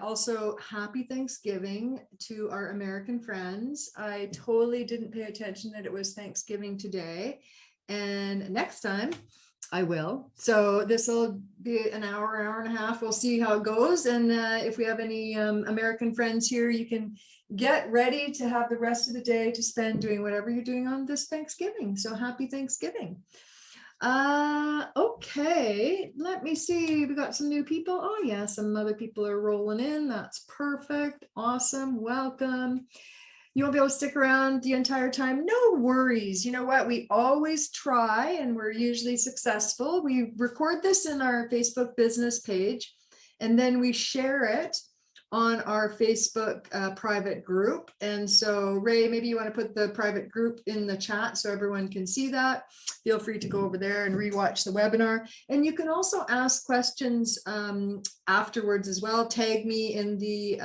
also happy Thanksgiving to our American friends. I totally didn't pay attention that it was Thanksgiving today. And next time I will. So this will be an hour and a half. We'll see how it goes. And if we have any American friends here, you can get ready to have the rest of the day to spend doing whatever you're doing on this Thanksgiving. So happy Thanksgiving. Okay, let me see. We got some new people. Oh yeah, some other people are rolling in. That's perfect. Awesome. Welcome. You won't be able to stick around the entire time. No worries. You know what? We always try and we're usually successful. We record this in our Facebook business page and then we share it on our Facebook private group. And so Ray, maybe you want to put the private group in the chat so everyone can see that. Feel free to go over there and rewatch the webinar. And you can also ask questions afterwards as well. Tag me in the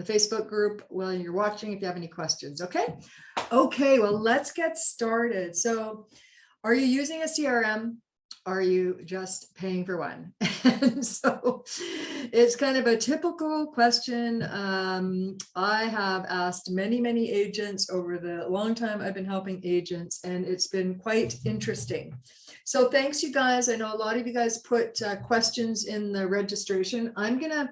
Facebook group while you're watching if you have any questions. Okay. Okay. Well, let's get started. So are you using a CRM? Are you just paying for one? And so it's kind of a typical question. I have asked many agents over the long time I've been helping agents, and it's been quite interesting. So thanks, you guys. I know a lot of you guys put questions in the registration. I'm going to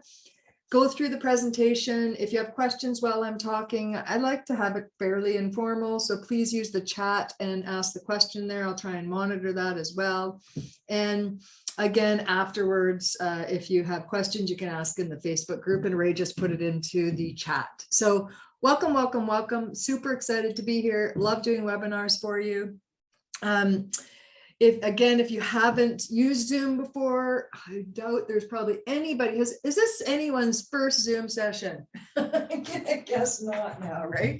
go through the presentation. If you have questions while I'm talking, I like to have it fairly informal. So please use the chat and ask the question there. I'll try and monitor that as well. And again, afterwards, if you have questions, you can ask in the Facebook group, and Ray just put it into the chat. So welcome, welcome, welcome. Super excited to be here. Love doing webinars for you. If you haven't used Zoom before, I doubt there's probably anybody. Is this anyone's first Zoom session? I'm gonna guess not now, right?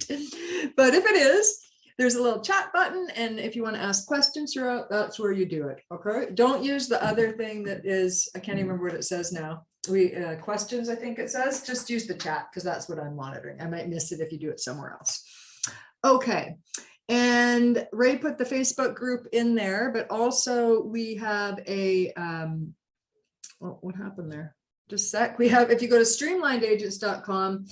But if it is, there's a little chat button, and if you want to ask questions throughout, that's where you do it. Okay. Don't use the other thing that is, I can't even remember what it says now. Questions, I think it says. Just use the chat because that's what I'm monitoring. I might miss it if you do it somewhere else. Okay. And Ray put the Facebook group in there, but also we have a, what happened there? Just a sec. We have, if you go to streamlinedagents.com,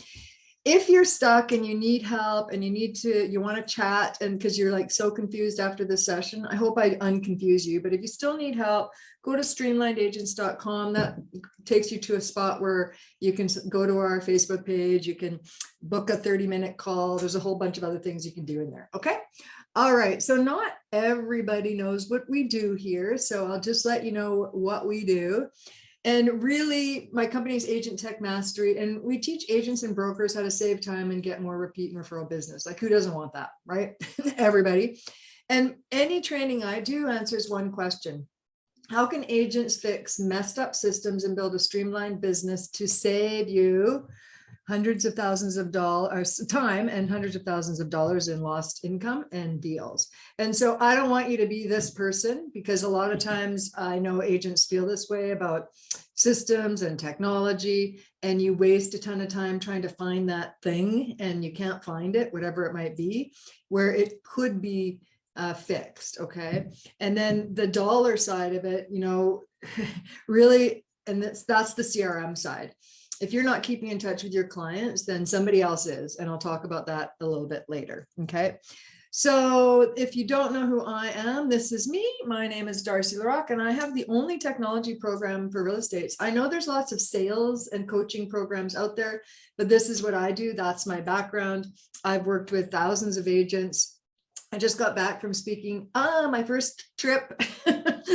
if you're stuck and you need help and you want to chat, and because you're like so confused after this session, I hope I unconfuse you, but if you still need help, go to streamlinedagents.com. That takes you to a spot where you can go to our Facebook page. You can book a 30-minute call. There's a whole bunch of other things you can do in there. Okay. All right. So not everybody knows what we do here. So I'll just let you know what we do. And really, my company is Agent Tech Mastery, and we teach agents and brokers how to save time and get more repeat and referral business. Like, who doesn't want that, right? Everybody. And any training I do answers one question. How can agents fix messed up systems and build a streamlined business to save you hundreds of thousands of dollars time and hundreds of thousands of dollars in lost income and deals? And so I don't want you to be this person, because a lot of times I know agents feel this way about systems and technology, and you waste a ton of time trying to find that thing and you can't find it, whatever it might be, where it could be fixed. Okay. And then the dollar side of it, really, and that's the CRM side. If you're not keeping in touch with your clients, then somebody else is. And I'll talk about that a little bit later. Okay. So if you don't know who I am, this is me. My name is Darci LaRocque, and I have the only technology program for real estate. I know there's lots of sales and coaching programs out there, but this is what I do. That's my background. I've worked with thousands of agents. I just got back from speaking my first trip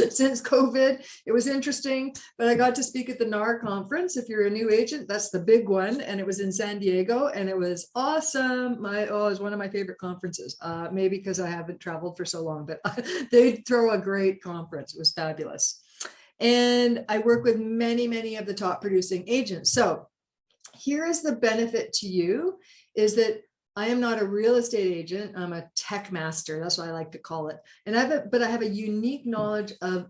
since COVID. It was interesting, but I got to speak at the NAR conference. If you're a new agent, that's the big one. And it was in San Diego, and it was awesome. It was one of my favorite conferences, maybe because I haven't traveled for so long, but they throw a great conference. It was fabulous. And I work with many of the top producing agents. So here is the benefit to you, is that I am not a real estate agent. I'm a tech master. That's what I like to call it. And I have a unique knowledge of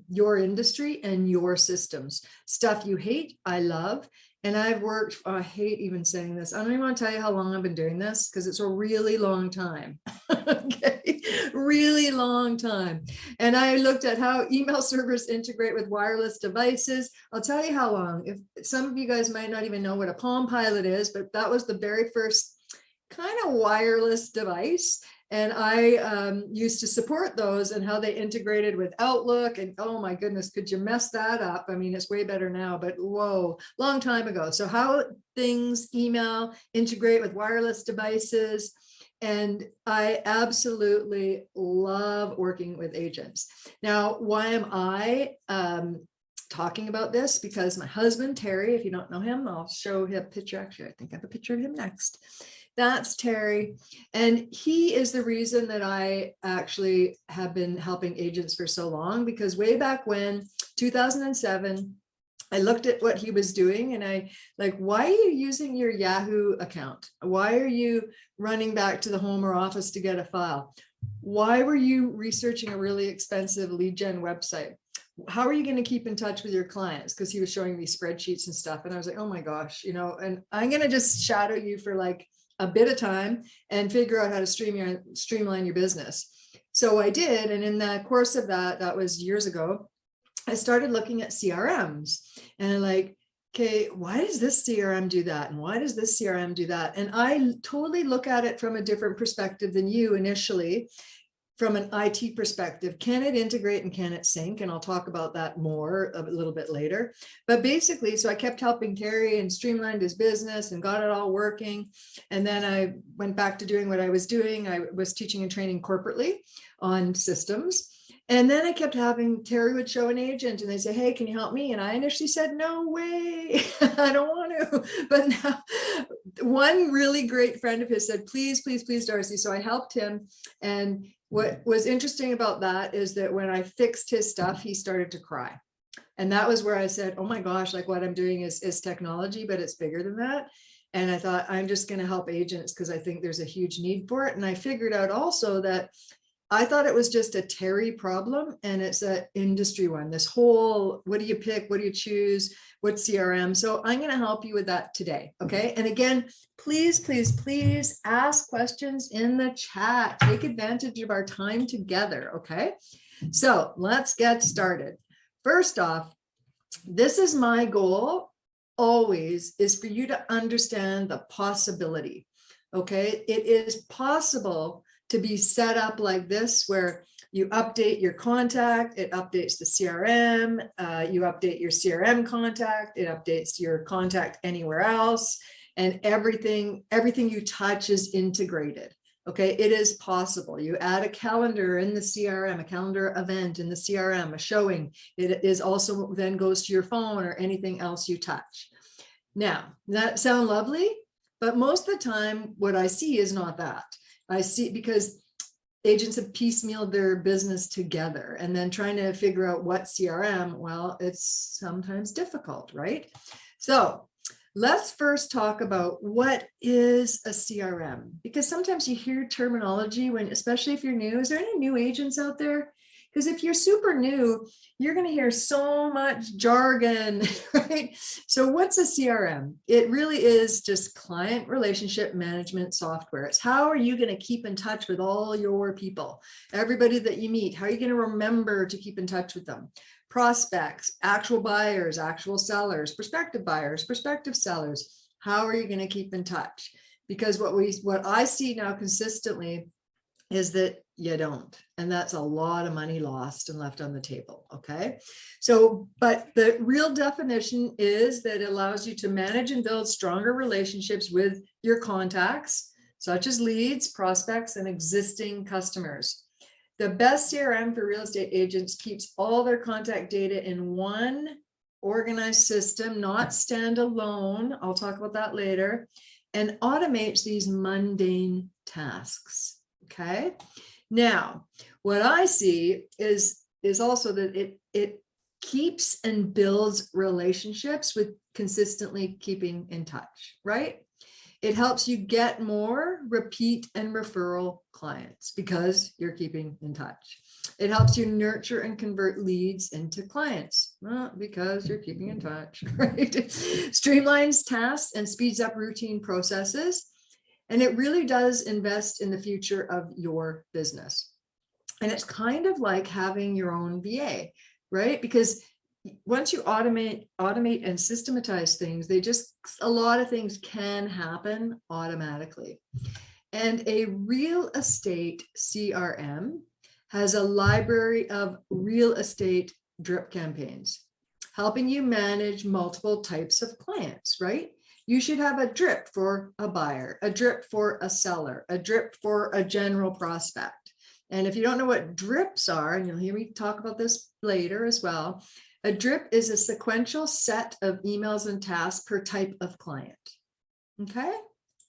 your industry and your systems. Stuff you hate, I love. And I've worked, I hate even saying this. I don't even want to tell you how long I've been doing this because it's a really long time. Okay, really long time. And I looked at how email servers integrate with wireless devices. I'll tell you how long. If some of you guys might not even know what a Palm Pilot is, but that was the very first kind of wireless device. And I used to support those and how they integrated with Outlook. And oh my goodness, could you mess that up? I mean, it's way better now, but whoa, long time ago. So how things email integrate with wireless devices. And I absolutely love working with agents. Now, why am I talking about this? Because my husband, Terry, if you don't know him, I'll show him a picture. Actually, I think I have a picture of him next. That's Terry. And he is the reason that I actually have been helping agents for so long, because way back when, 2007, I looked at what he was doing and I like, why are you using your Yahoo account? Why are you running back to the home or office to get a file? Why were you researching a really expensive lead gen website? How are you going to keep in touch with your clients? Because he was showing me spreadsheets and stuff. And I was like, oh my gosh, you know, and I'm going to just shadow you for like a bit of time and figure out how to streamline your business. So I did. And in the course of that was years ago, I started looking at CRMs and I'm like, okay, why does this CRM do that? And why does this CRM do that? And I totally look at it from a different perspective than you initially. From an IT perspective, can it integrate and can it sync? And I'll talk about that more a little bit later. But basically, so I kept helping Terry and streamlined his business and got it all working. And then I went back to doing what I was doing. I was teaching and training corporately on systems. And then I kept having Terry would show an agent and they say, hey, can you help me? And I initially said, no way, I don't want to. But now one really great friend of his said, please, please, please, Darci. So I helped him. And what was interesting about that is that when I fixed his stuff, he started to cry. And that was where I said, oh my gosh, like what I'm doing is technology, but it's bigger than that. And I thought, I'm just going to help agents because I think there's a huge need for it. And I figured out also that I thought it was just a Terry problem and it's an industry one. This whole, what do you pick? What do you choose? What CRM? So I'm going to help you with that today. Okay. And again, please, please, please ask questions in the chat. Take advantage of our time together. Okay. So let's get started. First off, this is my goal always, is for you to understand the possibility. Okay. It is possible to be set up like this, where you update your contact, it updates the CRM, you update your CRM contact, it updates your contact anywhere else, and everything you touch is integrated. Okay, it is possible. You add a calendar in the CRM, a calendar event in the CRM, a showing. It is also then goes to your phone or anything else you touch. Now, that sound lovely, but most of the time, what I see is not that. I see, because agents have piecemealed their business together and then trying to figure out what CRM, well, it's sometimes difficult, right? So let's first talk about what is a CRM, because sometimes you hear terminology when, especially if you're new. Is there any new agents out there? Because if you're super new, you're going to hear so much jargon, right? So what's a CRM? It really is just client relationship management software. It's how are you going to keep in touch with all your people, everybody that you meet? How are you going to remember to keep in touch with them? Prospects, actual buyers, actual sellers, prospective buyers, prospective sellers. How are you going to keep in touch? Because what I see now consistently is that you don't. And that's a lot of money lost and left on the table. Okay. So, but the real definition is that it allows you to manage and build stronger relationships with your contacts, such as leads, prospects, and existing customers. The best CRM for real estate agents keeps all their contact data in one organized system, not standalone. I'll talk about that later, and automates these mundane tasks. Okay. Now, what I see is also that it keeps and builds relationships with consistently keeping in touch, right? It helps you get more repeat and referral clients because you're keeping in touch. It helps you nurture and convert leads into clients because you're keeping in touch, right? Streamlines tasks and speeds up routine processes. And it really does invest in the future of your business. And it's kind of like having your own VA, right? Because once you automate and systematize things, a lot of things can happen automatically. And a real estate CRM has a library of real estate drip campaigns, helping you manage multiple types of clients, right? You should have a drip for a buyer, a drip for a seller, a drip for a general prospect. And if you don't know what drips are, and you'll hear me talk about this later as well, a drip is a sequential set of emails and tasks per type of client. Okay,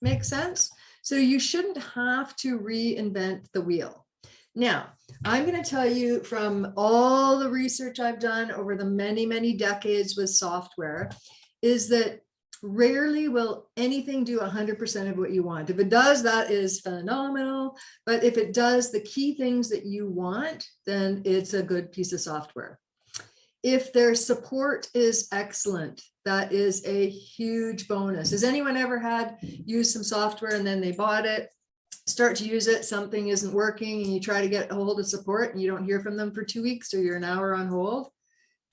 makes sense? So you shouldn't have to reinvent the wheel. Now, I'm going to tell you from all the research I've done over the many, many decades with software, is that rarely will anything do 100% of what you want. If it does, that is phenomenal. But if it does the key things that you want, then it's a good piece of software. If their support is excellent, that is a huge bonus. Has anyone ever used some software and then they bought it, start to use it, something isn't working, and you try to get a hold of support and you don't hear from them for 2 weeks, or you're an hour on hold?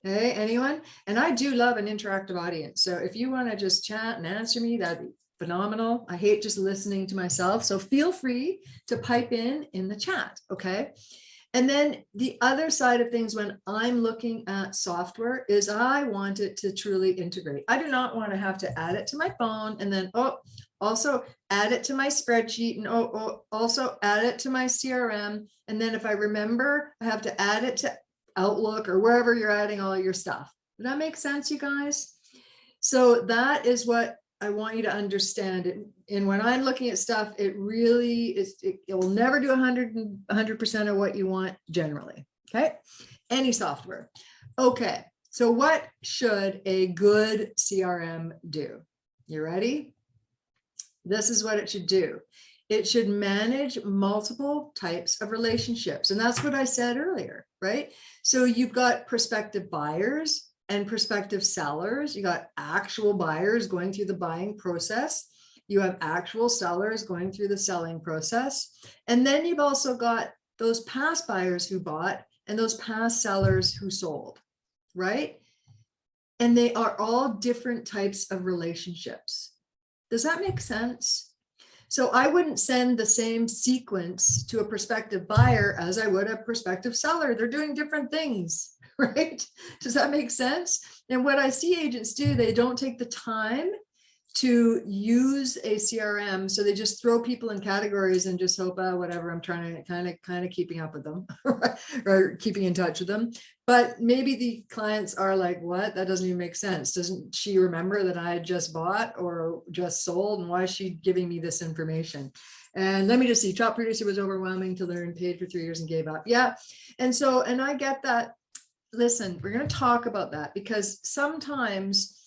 Hey, anyone? And I do love an interactive audience. So if you want to just chat and answer me, that'd be phenomenal. I hate just listening to myself. So feel free to pipe in the chat. Okay. And then the other side of things when I'm looking at software is I want it to truly integrate. I do not want to have to add it to my phone and then, also add it to my spreadsheet, and also add it to my CRM. And then if I remember, I have to add it to Outlook or wherever you're adding all your stuff. Does that make sense, you guys? So that is what I want you to understand. And when I'm looking at stuff, it really is, it will never do 100% of what you want generally. Okay. Any software. Okay. So what should a good CRM do? You ready? This is what it should do. It should manage multiple types of relationships. And that's what I said earlier, right? So you've got prospective buyers and prospective sellers. You got actual buyers going through the buying process. You have actual sellers going through the selling process. And then you've also got those past buyers who bought and those past sellers who sold, right? And they are all different types of relationships. Does that make sense? So I wouldn't send the same sequence to a prospective buyer as I would a prospective seller. They're doing different things, right? Does that make sense? And what I see agents do, they don't take the time to use a CRM. So they just throw people in categories and just hope, whatever, I'm trying to kind of keeping up with them or keeping in touch with them. But maybe the clients are like, what? That doesn't even make sense. Doesn't she remember that I just bought or just sold? And why is she giving me this information? And let me just see, top producer was overwhelming to learn, paid for 3 years and gave up. Yeah. And I get that. Listen, we're going to talk about that because sometimes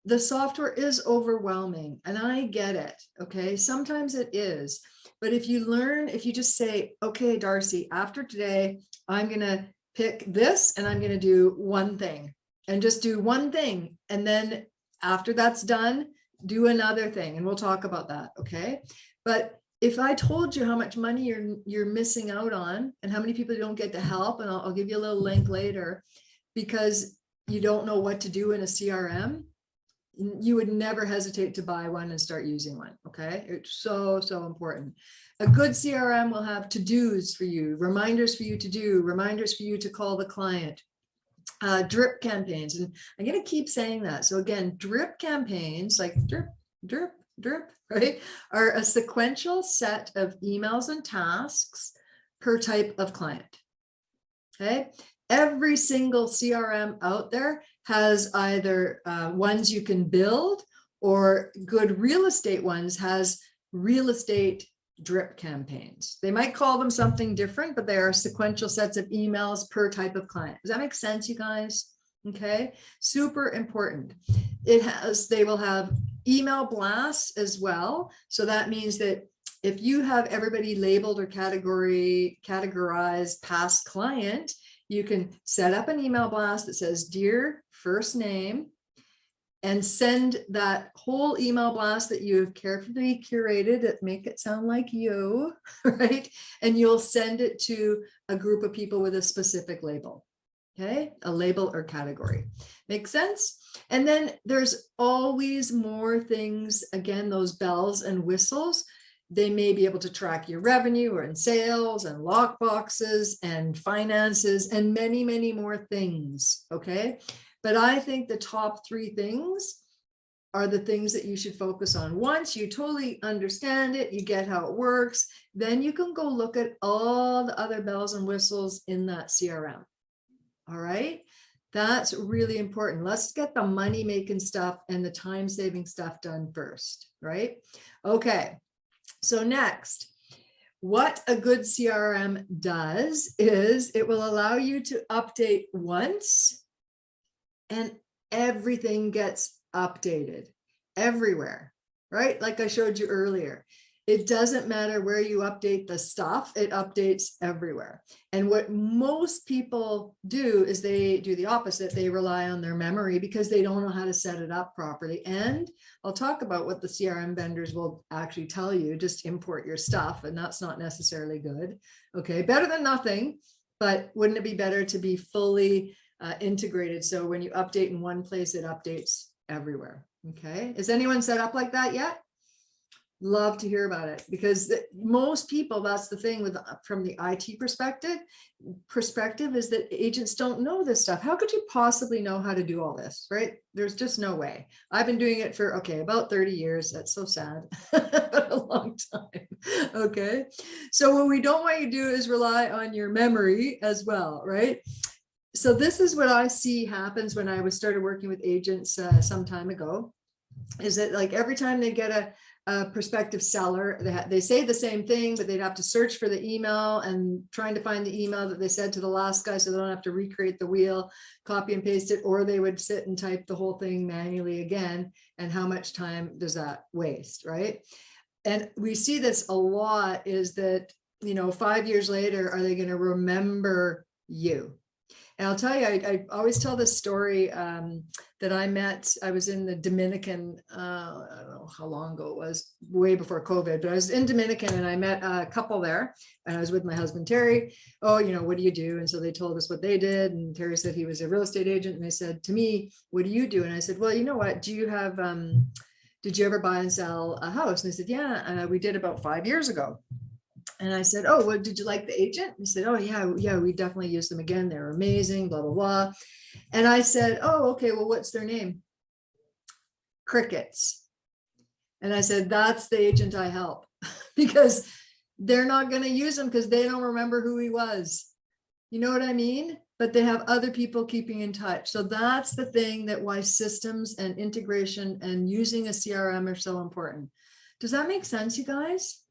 the software is overwhelming and I get it. Okay. Sometimes it is, but if you just say, okay, Darci, after today, I'm going to pick this and I'm going to do one thing and just do one thing. And then after that's done, do another thing. And we'll talk about that. Okay. But if I told you how much money you're missing out on and how many people don't get to help, and I'll give you a little link later, because you don't know what to do in a CRM, you would never hesitate to buy one and start using one. Okay. It's so important. A good CRM will have to-dos for you, reminders for you to do, reminders for you to call the client, drip campaigns. And I'm going to keep saying that. So again, drip campaigns, like drip, drip, drip, right, are a sequential set of emails and tasks per type of client. Okay. Every single CRM out there has either ones you can build, or good real estate ones has real estate drip campaigns. They might call them something different, but they are sequential sets of emails per type of client. Does that make sense, you guys? Okay, super important. They will have email blasts as well. So that means that if you have everybody labeled or categorized past client, you can set up an email blast that says, dear first name, and send that whole email blast that you have carefully curated that make it sound like you, right? And you'll send it to a group of people with a specific label, okay? A label or category. Make sense? And then there's always more things, again, those bells and whistles. They may be able to track your revenue or in sales and lock boxes and finances and many, many more things, okay? But I think the top 3 things are the things that you should focus on. Once you totally understand it, you get how it works, then you can go look at all the other bells and whistles in that CRM. All right? That's really important. Let's get the money-making stuff and the time-saving stuff done first, right? Okay, so next, what a good CRM does is it will allow you to update once, and everything gets updated everywhere, right? Like I showed you earlier. It doesn't matter where you update the stuff, it updates everywhere. And what most people do is they do the opposite. They rely on their memory because they don't know how to set it up properly. And I'll talk about what the CRM vendors will actually tell you, just import your stuff, and that's not necessarily good. Okay, better than nothing, but wouldn't it be better to be fully integrated? So when you update in one place, it updates everywhere. Okay, is anyone set up like that yet? Love to hear about it, because most people, that's the thing with from the IT perspective is that agents don't know this stuff. How could you possibly know how to do all this, right? There's just no way. I've been doing it for, okay, about 30 years. That's so sad, but a long time. Okay. So what we don't want you to do is rely on your memory as well, right? So this is what I see happens when I started working with agents some time ago, is that like every time they get a prospective seller, they say the same thing, but they'd have to search for the email and trying to find the email that they said to the last guy, so they don't have to recreate the wheel, copy and paste it, or they would sit and type the whole thing manually again. And how much time does that waste, right? And we see this a lot, is that, 5 years later, are they going to remember you? And I'll tell you, I always tell this story that I was in the Dominican, I don't know how long ago it was, way before COVID, but I was in Dominican and I met a couple there, and I was with my husband, Terry. Oh, what do you do? And so they told us what they did. And Terry said he was a real estate agent. And they said to me, what do you do? And I said, well, you know what, do you have, did you ever buy and sell a house? And they said, yeah, we did about 5 years ago. And I said, oh, well, did you like the agent? He said, oh, yeah, we definitely use them again. They're amazing, blah, blah, blah. And I said, oh, okay, well, what's their name? Crickets. And I said, that's the agent I help, because they're not going to use them because they don't remember who he was. You know what I mean? But they have other people keeping in touch. So that's the thing, that why systems and integration and using a CRM are so important. Does that make sense, you guys?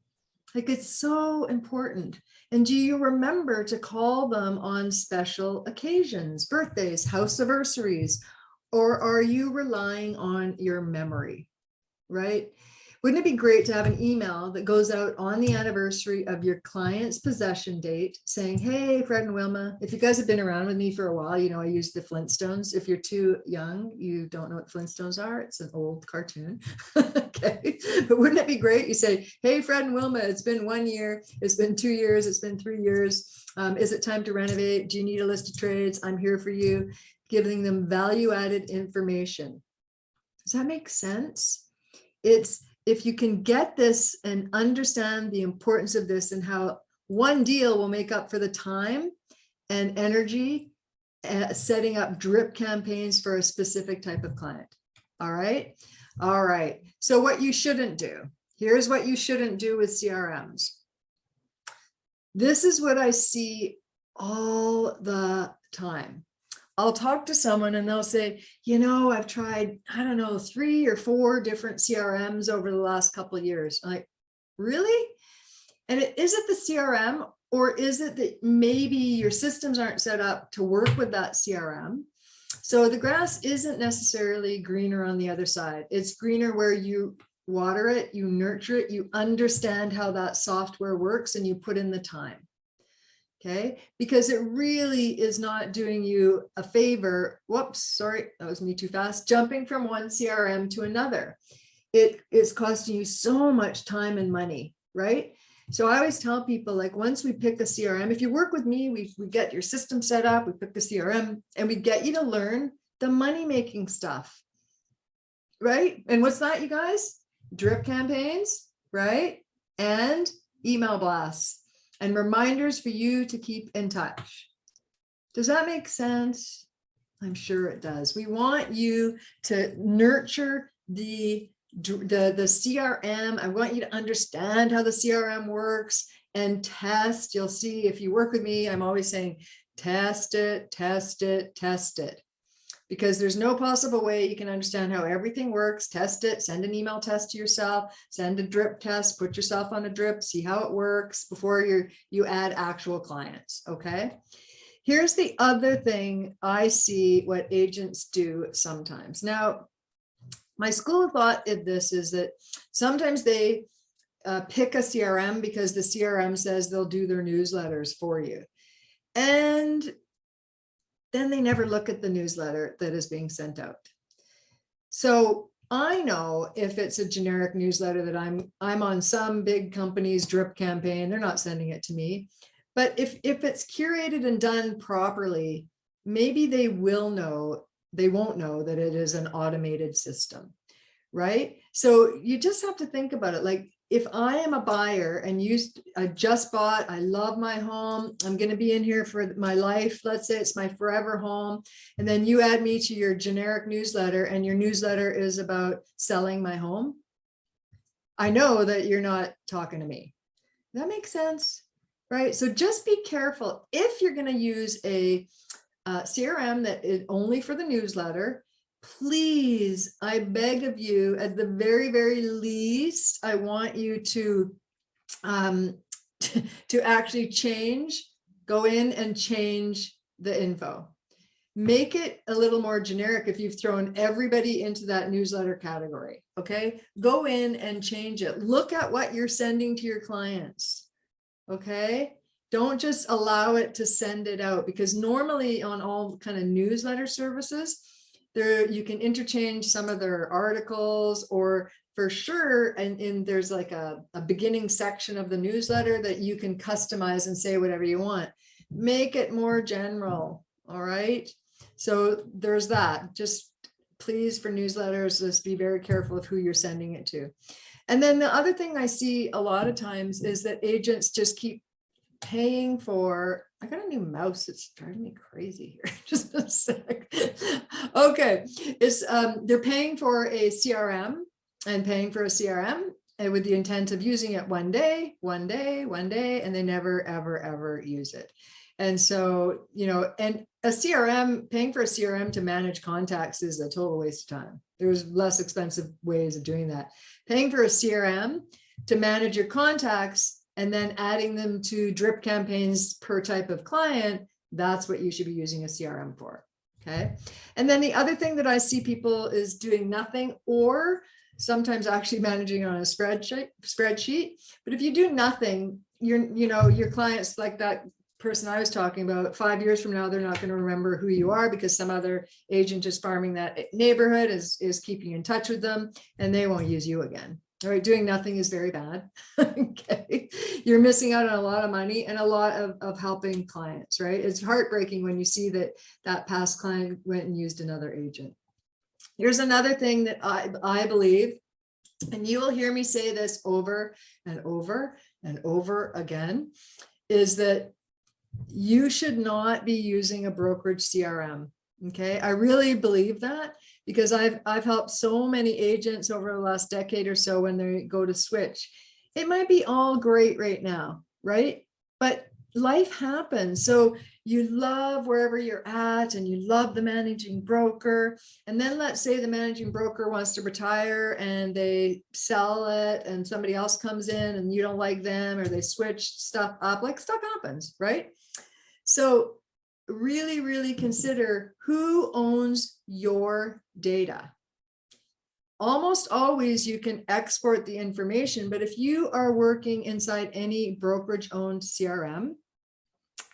Like, it's so important. And do you remember to call them on special occasions, birthdays, house anniversaries, or are you relying on your memory, right? Wouldn't it be great to have an email that goes out on the anniversary of your client's possession date saying, hey, Fred and Wilma, if you guys have been around with me for a while, I use the Flintstones. If you're too young, you don't know what Flintstones are. It's an old cartoon. Okay. But wouldn't it be great? You say, hey, Fred and Wilma, it's been 1 year. It's been 2 years. It's been 3 years. Is it time to renovate? Do you need a list of trades? I'm here for you. Giving them value-added information. Does that make sense? If you can get this and understand the importance of this and how one deal will make up for the time and energy, setting up drip campaigns for a specific type of client. All right. All right. So what you shouldn't do. Here's what you shouldn't do with CRMs. This is what I see all the time. I'll talk to someone and they'll say, I've tried, 3 or 4 different CRMs over the last couple of years. I'm like, really? And is it the CRM, or is it that maybe your systems aren't set up to work with that CRM? So the grass isn't necessarily greener on the other side. It's greener where you water it, you nurture it, you understand how that software works, and you put in the time. Okay, because it really is not doing you a favor. Whoops, sorry, that was me too fast. Jumping from one CRM to another. It is costing you so much time and money, right? So I always tell people, like, once we pick a CRM, if you work with me, we get your system set up, we pick the CRM, and we get you to learn the money-making stuff, right? And what's that, you guys? Drip campaigns, right? And email blasts and reminders for you to keep in touch. Does that make sense? I'm sure it does. We want you to nurture the CRM. I want you to understand how the CRM works and test. You'll see, if you work with me, I'm always saying, test it, test it, test it. Because there's no possible way you can understand how everything works. Test it, send an email test to yourself, send a drip test, put yourself on a drip, see how it works before you add actual clients, okay? Here's the other thing I see what agents do sometimes. Now, my school of thought in this is that sometimes they pick a CRM because the CRM says they'll do their newsletters for you. And then they never look at the newsletter that is being sent out. So I know if it's a generic newsletter that I'm on some big company's drip campaign, they're not sending it to me. But if it's curated and done properly, maybe they won't know that it is an automated system, right? So you just have to think about it. Like, if I am a buyer and I just bought, I love my home, I'm going to be in here for my life. Let's say it's my forever home. And then you add me to your generic newsletter, and your newsletter is about selling my home. I know that you're not talking to me. That makes sense, right? So just be careful. If you're going to use a CRM that is only for the newsletter, please, I beg of you, at the very, very least, I want you to actually go in and change the info. Make it a little more generic if you've thrown everybody into that newsletter category, okay? Go in and change it. Look at what you're sending to your clients, okay? Don't just allow it to send it out, because normally on all kind of newsletter services, you can interchange some of their articles, or for sure, and there's like a beginning section of the newsletter that you can customize and say whatever you want. Make it more general, all right? So there's that. Just please, for newsletters, just be very careful of who you're sending it to. And then the other thing I see a lot of times is that agents just keep paying for, I got a new mouse, it's driving me crazy here. Just a sec. Okay, they're paying for a CRM and with the intent of using it one day, and they never, ever, ever use it. And so, and paying for a CRM to manage contacts is a total waste of time. There's less expensive ways of doing that. Paying for a CRM to manage your contacts and then adding them to drip campaigns per type of client, that's what you should be using a CRM for, okay? And then the other thing that I see people is doing nothing, or sometimes actually managing on a spreadsheet. But if you do nothing, your clients, like that person I was talking about, 5 years from now, they're not going to remember who you are, because some other agent just farming that neighborhood is keeping in touch with them, and they won't use you again. All right, doing nothing is very bad. Okay, you're missing out on a lot of money and a lot of helping clients, right? It's heartbreaking when you see that past client went and used another agent. Here's another thing that I believe, and you will hear me say this over and over and over again, is that you should not be using a brokerage CRM. Okay, I really believe that, because I've helped so many agents over the last decade or so when they go to switch. It might be all great right now, right? But life happens. So you love wherever you're at, and you love the managing broker. And then let's say the managing broker wants to retire and they sell it, and somebody else comes in and you don't like them, or they switch stuff up. Like, stuff happens, right? So really, really consider who owns your data. Almost always you can export the information, but if you are working inside any brokerage owned CRM,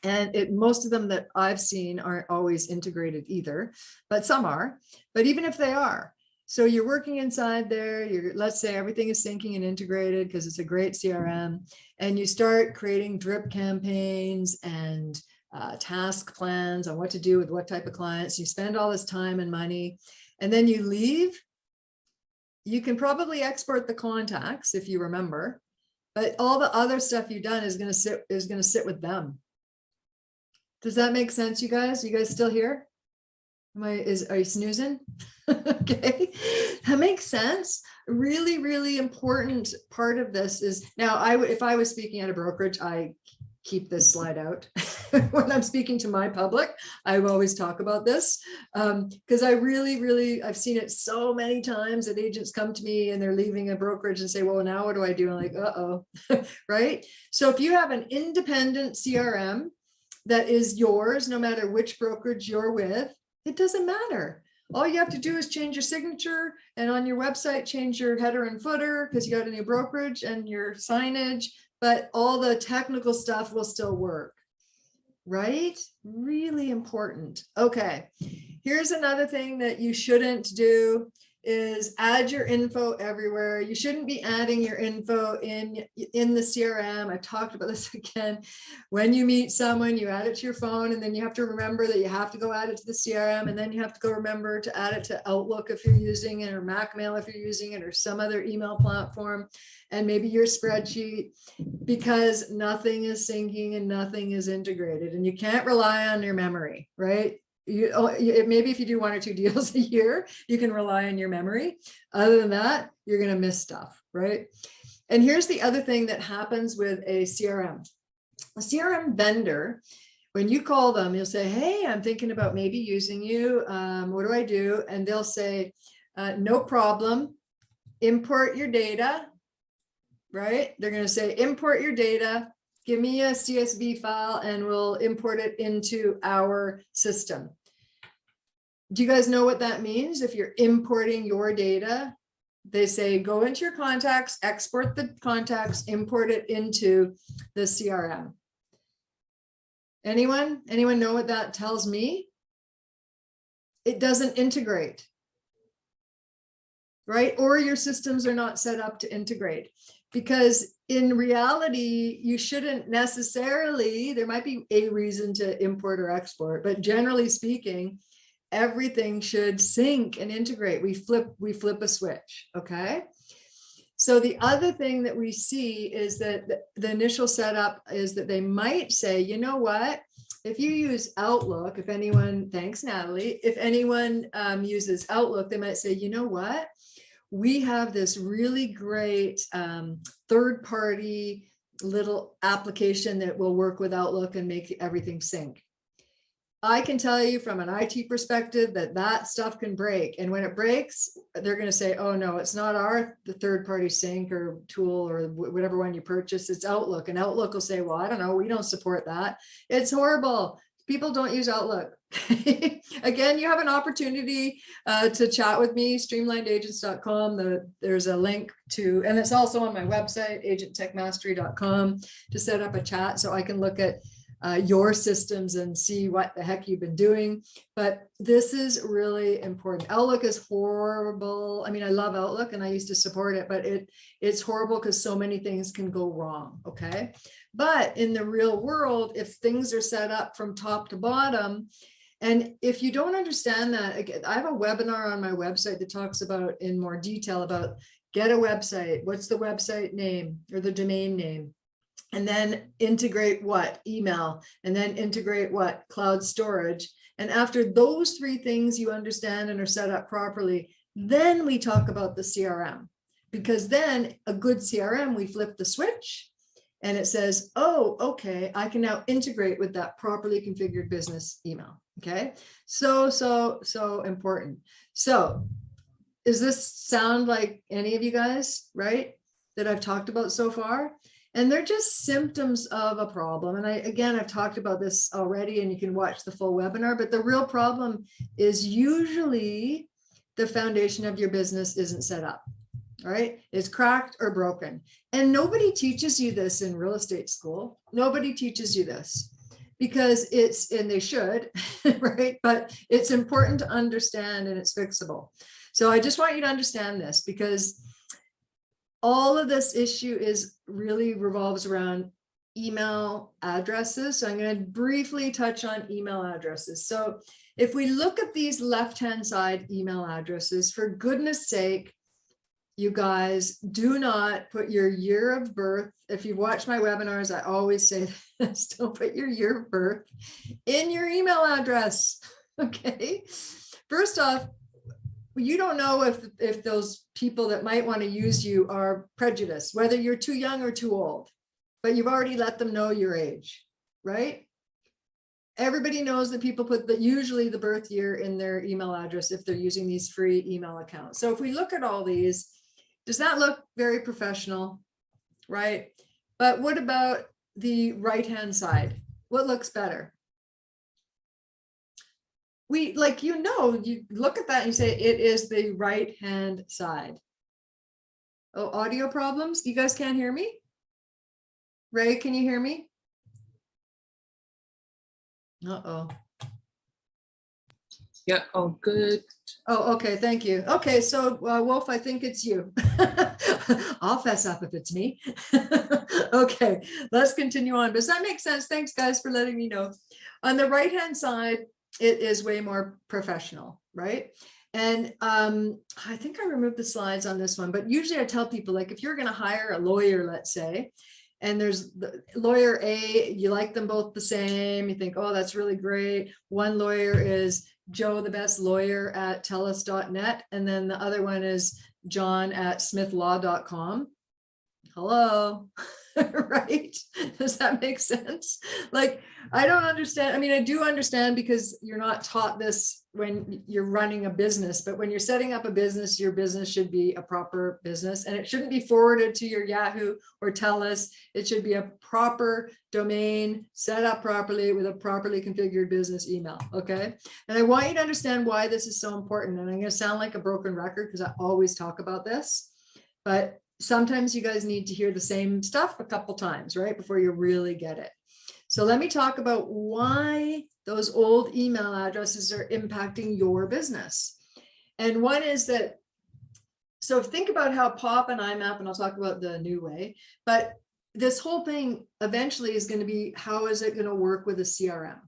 and most of them that I've seen aren't always integrated either, but some are, but even if they are, so you're working inside there, let's say everything is syncing and integrated because it's a great CRM, and you start creating drip campaigns and task plans on what to do with what type of clients. You spend all this time and money, and then you leave. You can probably export the contacts if you remember, but all the other stuff you've done is going to sit with them. Does that make sense, you guys? You guys still here? Are you snoozing? Okay, that makes sense. Really, really important part of this is now. If I was speaking at a brokerage, I keep this slide out. When I'm speaking to my public, I always talk about this because I've seen it so many times that agents come to me and they're leaving a brokerage and say, well, now what do I do? I'm like, uh-oh, right? So if you have an independent CRM that is yours, no matter which brokerage you're with, it doesn't matter. All you have to do is change your signature, and on your website, change your header and footer because you got a new brokerage, and your signage, but all the technical stuff will still work, right? Really important. Okay, here's another thing that you shouldn't do is add your info everywhere. You shouldn't be adding your info in the CRM. I talked about this again. When you meet someone, you add it to your phone, and then you have to remember that you have to go add it to the CRM, and then you have to go remember to add it to Outlook if you're using it, or Macmail if you're using it, or some other email platform, and maybe your spreadsheet, because nothing is syncing and nothing is integrated, and you can't rely on your memory, right? Maybe if you do 1 or 2 deals a year, you can rely on your memory. Other than that, you're going to miss stuff, right? And here's the other thing that happens with a CRM. A CRM vendor, when you call them, you'll say, hey, I'm thinking about maybe using you. What do I do? And they'll say, no problem. Import your data, right? They're going to say, import your data. Give me a CSV file and we'll import it into our system. Do you guys know what that means? If you're importing your data, they say, go into your contacts, export the contacts, import it into the CRM. Anyone know what that tells me? It doesn't integrate, right? Or your systems are not set up to integrate. Because in reality, you shouldn't necessarily, there might be a reason to import or export, but generally speaking, everything should sync and integrate. We flip a switch, okay? So the other thing that we see is that the initial setup is that they might say, you know what? If you use Outlook, if anyone, thanks Natalie, if anyone uses Outlook, they might say, you know what? We have this really great third-party little application that will work with Outlook and make everything sync. I can tell you from an IT perspective that stuff can break. And when it breaks, they're going to say, oh, no, it's not the third-party sync or tool or whatever one you purchase. It's Outlook. And Outlook will say, well, I don't know. We don't support that. It's horrible. People don't use Outlook. Again, you have an opportunity to chat with me, streamlinedagents.com. There's a link to, and it's also on my website, agenttechmastery.com, to set up a chat so I can look at your systems and see what the heck you've been doing. But this is really important. Outlook is horrible. I mean, I love Outlook and I used to support it, but it's horrible because so many things can go wrong, okay? But in the real world, if things are set up from top to bottom, and if you don't understand that, again, I have a webinar on my website that talks about in more detail about get a website. What's the website name or the domain name? And then integrate what? Email. And then integrate what? Cloud storage. And after those 3 things you understand and are set up properly, then we talk about the CRM. Because then a good CRM, we flip the switch and it says, oh, okay, I can now integrate with that properly configured business email. Okay. So important. So does this sound like any of you guys, right, that I've talked about so far? And they're just symptoms of a problem. And I've talked about this already, and you can watch the full webinar, but the real problem is usually the foundation of your business isn't set up, right? It's cracked or broken. And nobody teaches you this in real estate school. Nobody teaches you this because and they should, right? But it's important to understand, and it's fixable. So I just want you to understand this, because all of this issue really revolves around email addresses. So I'm going to briefly touch on email addresses. So if we look at these left-hand side email addresses, for goodness sake, you guys, do not put your year of birth. If you watch my webinars, I always say this: don't put your year of birth in your email address. Okay. First off, you don't know if those people that might want to use you are prejudiced, whether you're too young or too old, but you've already let them know your age, right? Everybody knows that people put usually the birth year in their email address if they're using these free email accounts. So if we look at all these, does that look very professional, right? But what about the right-hand side? What looks better? You look at that and you say, it is the right-hand side. Oh, audio problems? You guys can't hear me? Ray, can you hear me? Uh-oh. Yeah, oh, good. Oh, okay, thank you. Okay, so Wolf, I think it's you. I'll fess up if it's me. Okay, let's continue on. Does that make sense? Thanks, guys, for letting me know. On the right-hand side, it is way more professional, right? And I think I removed the slides on this one, but usually I tell people, like, if you're going to hire a lawyer, let's say, and there's the lawyer A, you like them both the same, you think, oh, that's really great. One lawyer is Joe, the best lawyer at telus.net, and then the other one is John at smithlaw.com. Hello. Right? Does that make sense? Like, I don't understand. I mean, I do understand, because you're not taught this when you're running a business, but when you're setting up a business, your business should be a proper business, and it shouldn't be forwarded to your Yahoo or TELUS. It should be a proper domain set up properly with a properly configured business email. Okay. And I want you to understand why this is so important. And I'm going to sound like a broken record, because I always talk about this, but sometimes you guys need to hear the same stuff a couple times, right, before you really get it. So let me talk about why those old email addresses are impacting your business. And one is that, so think about how POP and IMAP, and I'll talk about the new way, but this whole thing eventually is going to be, how is it going to work with a CRM,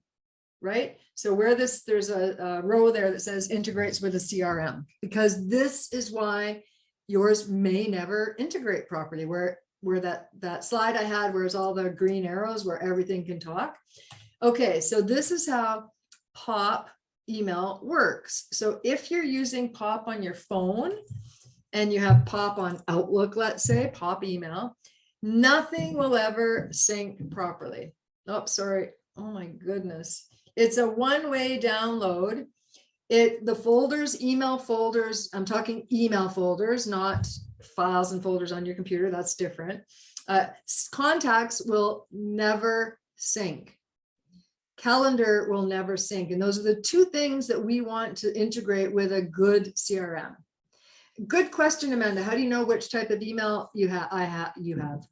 right? So where there's a row there that says integrates with a CRM, because this is why yours may never integrate properly, where that slide I had, where's all the green arrows where everything can talk. Okay, so this is how POP email works. So if you're using POP on your phone and you have POP on Outlook, let's say, POP email, nothing will ever sync properly. Oh, sorry. Oh my goodness. It's a one-way download. The folders, email folders, I'm talking email folders, not files and folders on your computer. That's different. Contacts will never sync. Calendar will never sync. And those are the two things that we want to integrate with a good CRM. Good question, Amanda. How do you know which type of email you have? You have.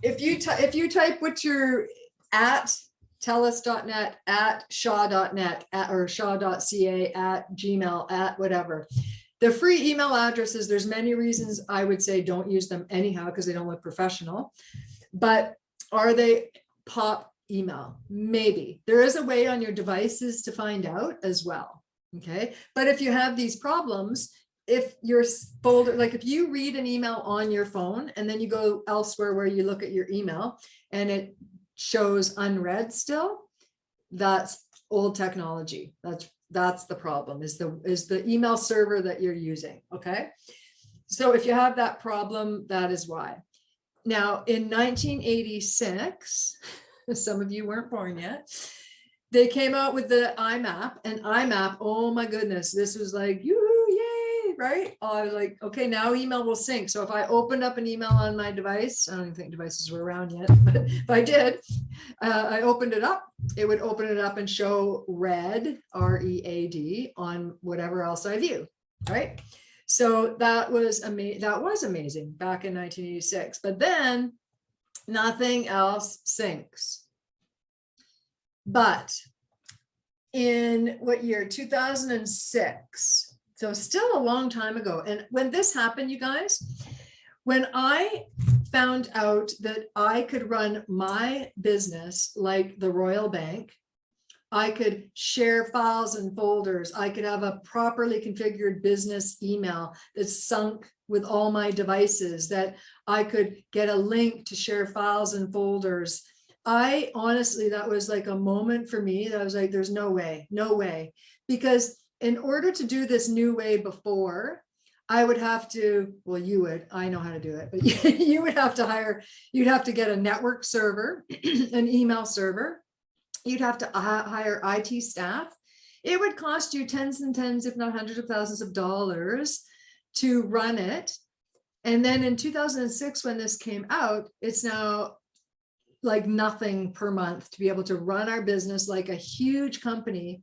If you type what you're at telus.net, at shaw.net, or shaw.ca, at gmail, at whatever. The free email addresses, there's many reasons I would say don't use them anyhow, because they don't look professional. But are they POP email? Maybe. There is a way on your devices to find out as well. Okay. But if you have these problems, if your folder, like if you read an email on your phone and then you go elsewhere where you look at your email and it shows unread still, that's old technology. That's the problem, is the email server that you're using. Okay. So if you have that problem, that is why. Now in 1986, some of you weren't born yet, they came out with the IMAP, and IMAP, oh my goodness, this was like, yoo-hoo, yay, right? I was like, okay, now email will sync. So if I opened up an email on my device, I don't even think devices were around yet, but if I did, I opened it up, it would open it up and show read, READ, on whatever else I view, right? So that was amazing back in 1986. But then nothing else syncs. But in what year? 2006. So still a long time ago. And when this happened, you guys, when I found out that I could run my business like the Royal Bank, I could share files and folders. I could have a properly configured business email that's sunk with all my devices, that I could get a link to share files and folders. I honestly, that was like a moment for me that I was like, there's no way, no way. Because in order to do this new way before, I would have to, well, you would, I know how to do it, but you would have to hire, you'd have to get a network server, an email server. You'd have to hire IT staff. It would cost you tens and tens, if not hundreds of thousands of dollars to run it. And then in 2006, when this came out, it's now like nothing per month to be able to run our business like a huge company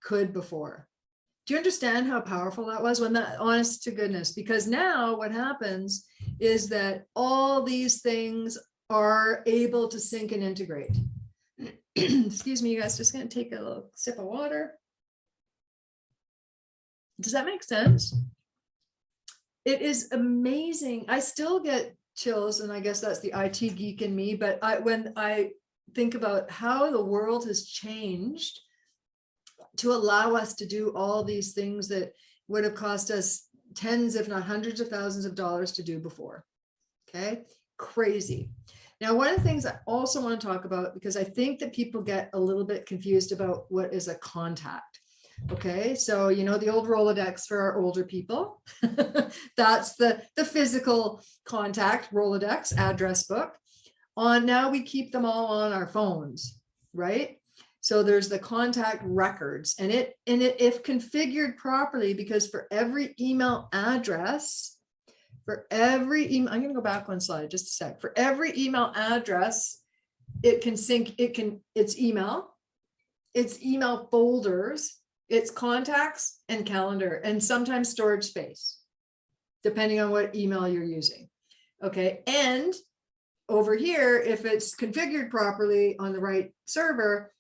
could before. Do you understand how powerful that was? When that, honest to goodness, because now what happens is that all these things are able to sync and integrate. Excuse me, you guys, just going to take a little sip of water. Does that make sense? It is amazing. I still get chills, and I guess that's the IT geek in me, but when I think about how the world has changed to allow us to do all these things that would have cost us tens, if not hundreds of thousands of dollars to do before. Okay, crazy. Now, one of the things I also want to talk about, because I think that people get a little bit confused about what is a contact. Okay, so you know the old Rolodex for our older people. That's the physical contact Rolodex address book. Now we keep them all on our phones, right? So there's the contact records, and it if configured properly, because for every email address, I'm going to go back one slide just a sec. For every email address, it can sync, it's email folders, it's contacts and calendar, and sometimes storage space, depending on what email you're using. Okay. And over here, if it's configured properly on the right server,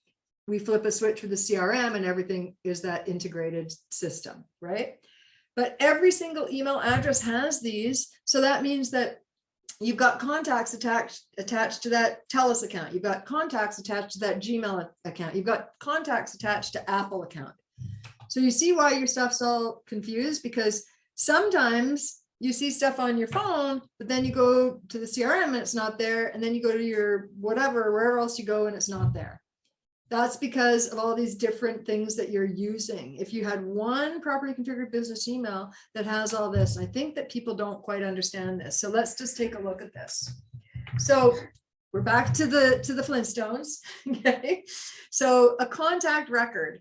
we flip a switch for the CRM and everything is that integrated system, right? But every single email address has these. So that means that you've got contacts attached to that TELUS account. You've got contacts attached to that Gmail account. You've got contacts attached to Apple account. So you see why your stuff's all confused, because sometimes you see stuff on your phone, but then you go to the CRM and it's not there. And then you go to your whatever, wherever else you go and it's not there. That's because of all these different things that you're using. If you had one properly configured business email that has all this, I think that people don't quite understand this. So let's just take a look at this. So we're back to the Flintstones. Okay. So a contact record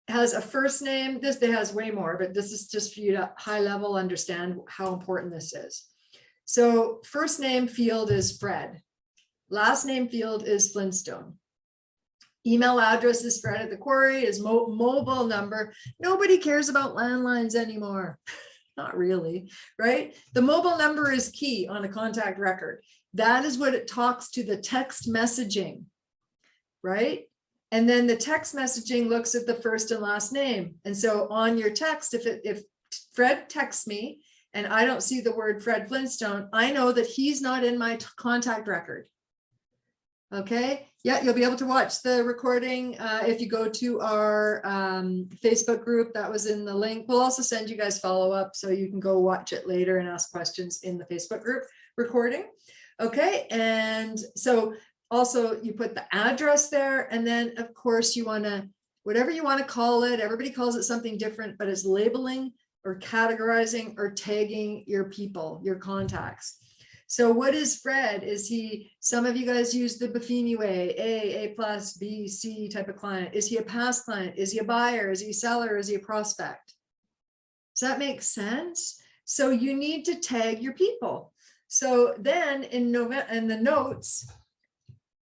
has a first name. This has way more, but this is just for you to high level understand how important this is. So first name field is Fred. Last name field is Flintstone. Email address is Fred at the quarry, is mobile number. Nobody cares about landlines anymore. Not really, right? The mobile number is key on a contact record. That is what it talks to the text messaging, right? And then the text messaging looks at the first and last name. And so on your text, if Fred texts me and I don't see the word Fred Flintstone, I know that he's not in my contact record. Okay. Yeah, you'll be able to watch the recording if you go to our Facebook group. That was in the link. We'll also send you guys follow up so you can go watch it later and ask questions in the Facebook group recording. Okay. And so also you put the address there, and then of course you want to, whatever you want to call it, everybody calls it something different, but it's labeling or categorizing or tagging your people, your contacts. So what is Fred? Is he, some of you guys use the Buffini way, A plus, B, C type of client. Is he a past client? Is he a buyer? Is he a seller? Is he a prospect? Does that make sense? So you need to tag your people. So then in the notes,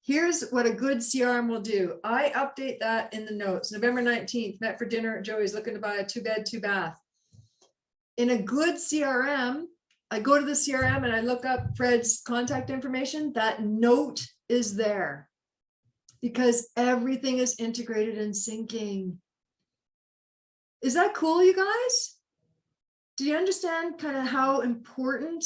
here's what a good CRM will do. I update that in the notes. November 19th, met for dinner at Joey's, looking to buy a 2-bed, 2-bath. In a good CRM, I go to the CRM and I look up Fred's contact information. That note is there because everything is integrated and syncing. Is that cool, you guys? Do you understand kind of how important,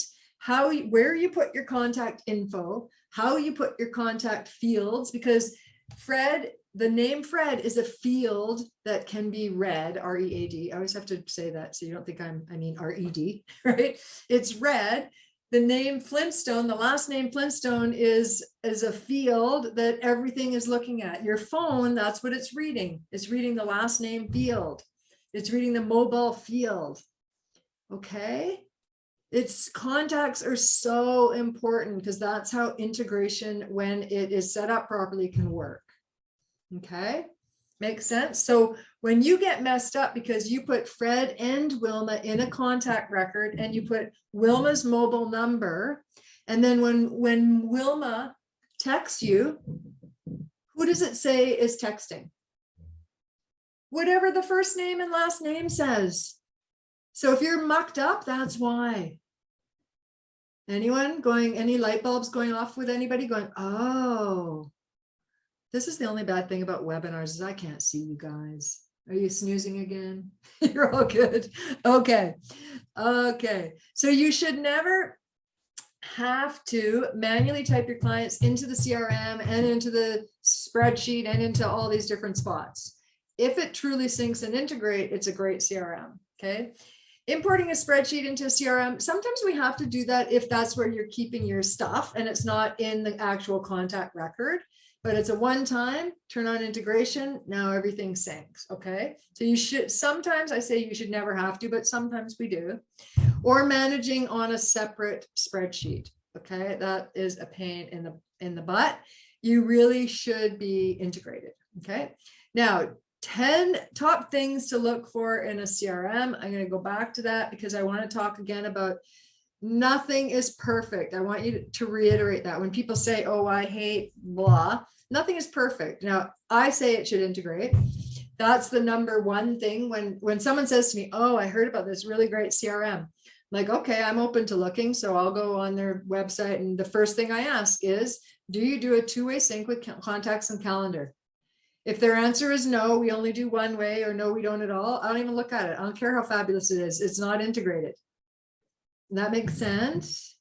where you put your contact info, how you put your contact fields? Because Fred, the name Fred is a field that can be read, R-E-A-D. I always have to say that so you don't think I mean R-E-D, right? It's read. The name Flintstone, the last name Flintstone is a field that everything is looking at. Your phone, that's what it's reading. It's reading the last name field. It's reading the mobile field. Okay. Its contacts are so important because that's how integration, when it is set up properly, can work. Okay. Makes sense. So when you get messed up because you put Fred and Wilma in a contact record and you put Wilma's mobile number, and then when Wilma texts you, who does it say is texting? Whatever the first name and last name says. So if you're mucked up, that's why. Anyone going, any light bulbs going off with anybody going, oh, this is the only bad thing about webinars is I can't see you guys. Are you snoozing again? You're all good. Okay. Okay. So you should never have to manually type your clients into the CRM and into the spreadsheet and into all these different spots. If it truly syncs and integrates, it's a great CRM. Okay. Importing a spreadsheet into a CRM, sometimes we have to do that if that's where you're keeping your stuff and it's not in the actual contact record, but it's a one-time, turn on integration, now everything syncs, okay? So you should, sometimes I say you should never have to, but sometimes we do. Or managing on a separate spreadsheet, okay? That is a pain in the butt. You really should be integrated, okay? Now, 10 top things to look for in a CRM. I'm going to go back to that because I want to talk again about nothing is perfect. I want you to reiterate that when people say, oh, I hate blah, nothing is perfect. Now, I say it should integrate. That's the number one thing. When someone says to me, oh, I heard about this really great CRM, I'm like, okay, I'm open to looking. So I'll go on their website. And the first thing I ask is, do you do a two-way sync with contacts and calendar? If their answer is no, we only do one way, or no, we don't at all, I don't even look at it. I don't care how fabulous it is. It's not integrated. That makes sense.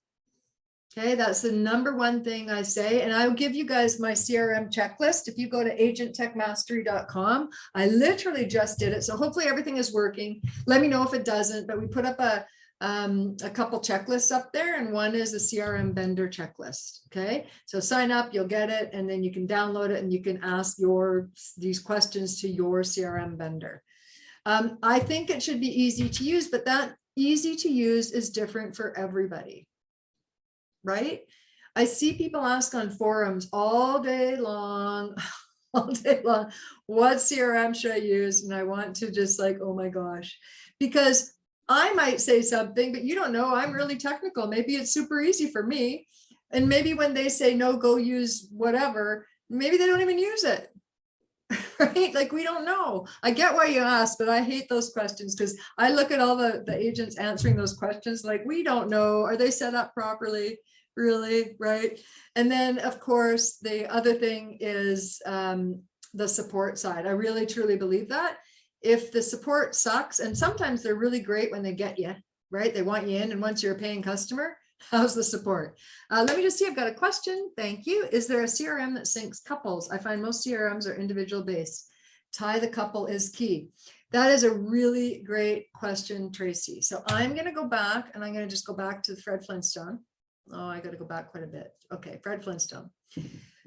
Okay, that's the number one thing I say. And I'll give you guys my CRM checklist. If you go to agenttechmastery.com, I literally just did it. So hopefully everything is working. Let me know if it doesn't, but we put up a couple checklists up there, and one is a CRM vendor checklist. Okay, so sign up, you'll get it, and then you can download it and you can ask these questions to your CRM vendor. I think it should be easy to use, but that easy to use is different for everybody, right? I see people ask on forums all day long, what CRM should I use? And I want to just like, oh my gosh, because I might say something, but you don't know, I'm really technical. Maybe it's super easy for me. And maybe when they say, no, go use whatever, maybe they don't even use it, right? Like, we don't know. I get why you asked, but I hate those questions because I look at all the agents answering those questions like, we don't know. Are they set up properly? Really, right? And then, of course, the other thing is the support side. I really, truly believe that. If the support sucks, and sometimes they're really great when they get you, right? They want you in, and once you're a paying customer, how's the support? Let me just see, I've got a question. Thank you. Is there a CRM that syncs couples? I find most CRMs are individual based. Tie the couple is key. That is a really great question, Tracy. So I'm going to go back, and I'm going to just go back to Fred Flintstone. Oh, I got to go back quite a bit. Okay, Fred Flintstone.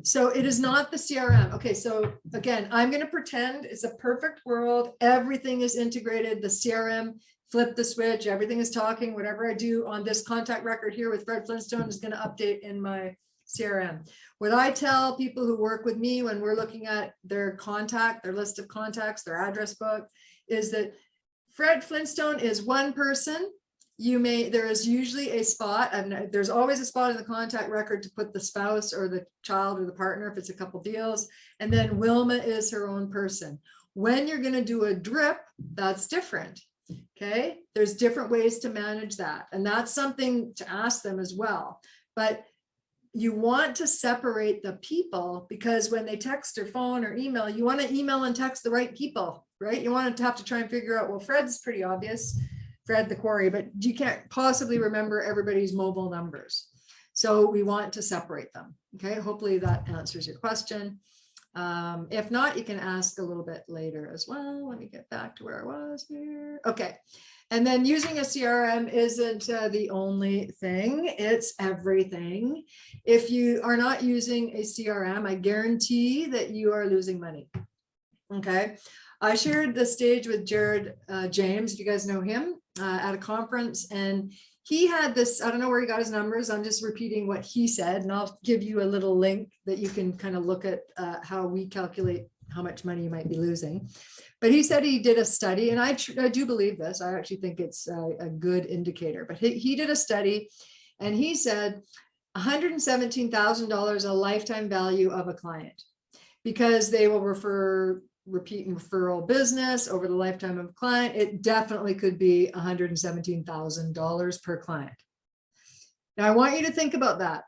So it is not the CRM. Okay, so again, I'm going to pretend it's a perfect world. Everything is integrated. The CRM, flip the switch. Everything is talking. Whatever I do on this contact record here with Fred Flintstone is going to update in my CRM. What I tell people who work with me when we're looking at their contact, their list of contacts, their address book, is that Fred Flintstone is one person. There is usually a spot, and there's always a spot in the contact record to put the spouse or the child or the partner if it's a couple deals. And then Wilma is her own person. When you're going to do a drip, that's different. Okay. There's different ways to manage that. And that's something to ask them as well. But you want to separate the people, because when they text or phone or email, you want to email and text the right people, right? You want to have to try and figure out, well, Fred's pretty obvious, Fred the quarry, but you can't possibly remember everybody's mobile numbers. So we want to separate them. Okay. Hopefully that answers your question. If not, you can ask a little bit later as well. Let me get back to where I was here. Okay. And then using a CRM isn't the only thing, it's everything. If you are not using a CRM, I guarantee that you are losing money. Okay. I shared the stage with Jared James, if you guys know him, at a conference, and he had this, I don't know where he got his numbers. I'm just repeating what he said, and I'll give you a little link that you can kind of look at how we calculate how much money you might be losing. But he said he did a study, and I do believe this. I actually think it's a good indicator. But he did a study, and he said $117,000 a lifetime value of a client, because they will repeat and referral business over the lifetime of a client. It definitely could be $117,000 per client. Now, I want you to think about that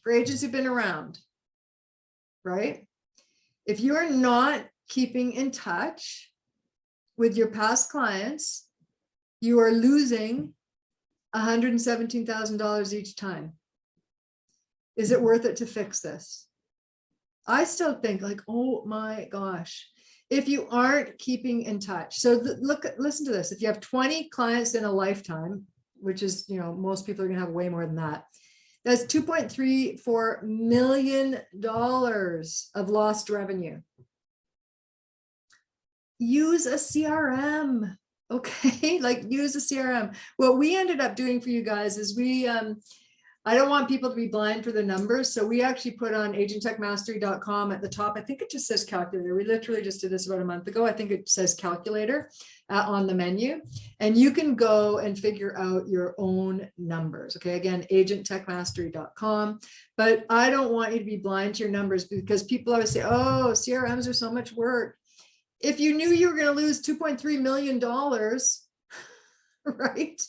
for agents who've been around, right? If you are not keeping in touch with your past clients, you are losing $117,000 each time. Is it worth it to fix this? I still think like, oh my gosh, if you aren't keeping in touch. So listen to this. If you have 20 clients in a lifetime, which is, you know, most people are going to have way more than that. That's $2.34 million of lost revenue. Use a CRM. Okay. Like use a CRM. What we ended up doing for you guys is I don't want people to be blind for the numbers. So we actually put on agenttechmastery.com at the top. I think it just says calculator. We literally just did this about a month ago. I think it says calculator on the menu, and you can go and figure out your own numbers. Okay. Again, agenttechmastery.com. But I don't want you to be blind to your numbers, because people always say, oh, CRMs are so much work. If you knew you were going to lose $2.3 million, right?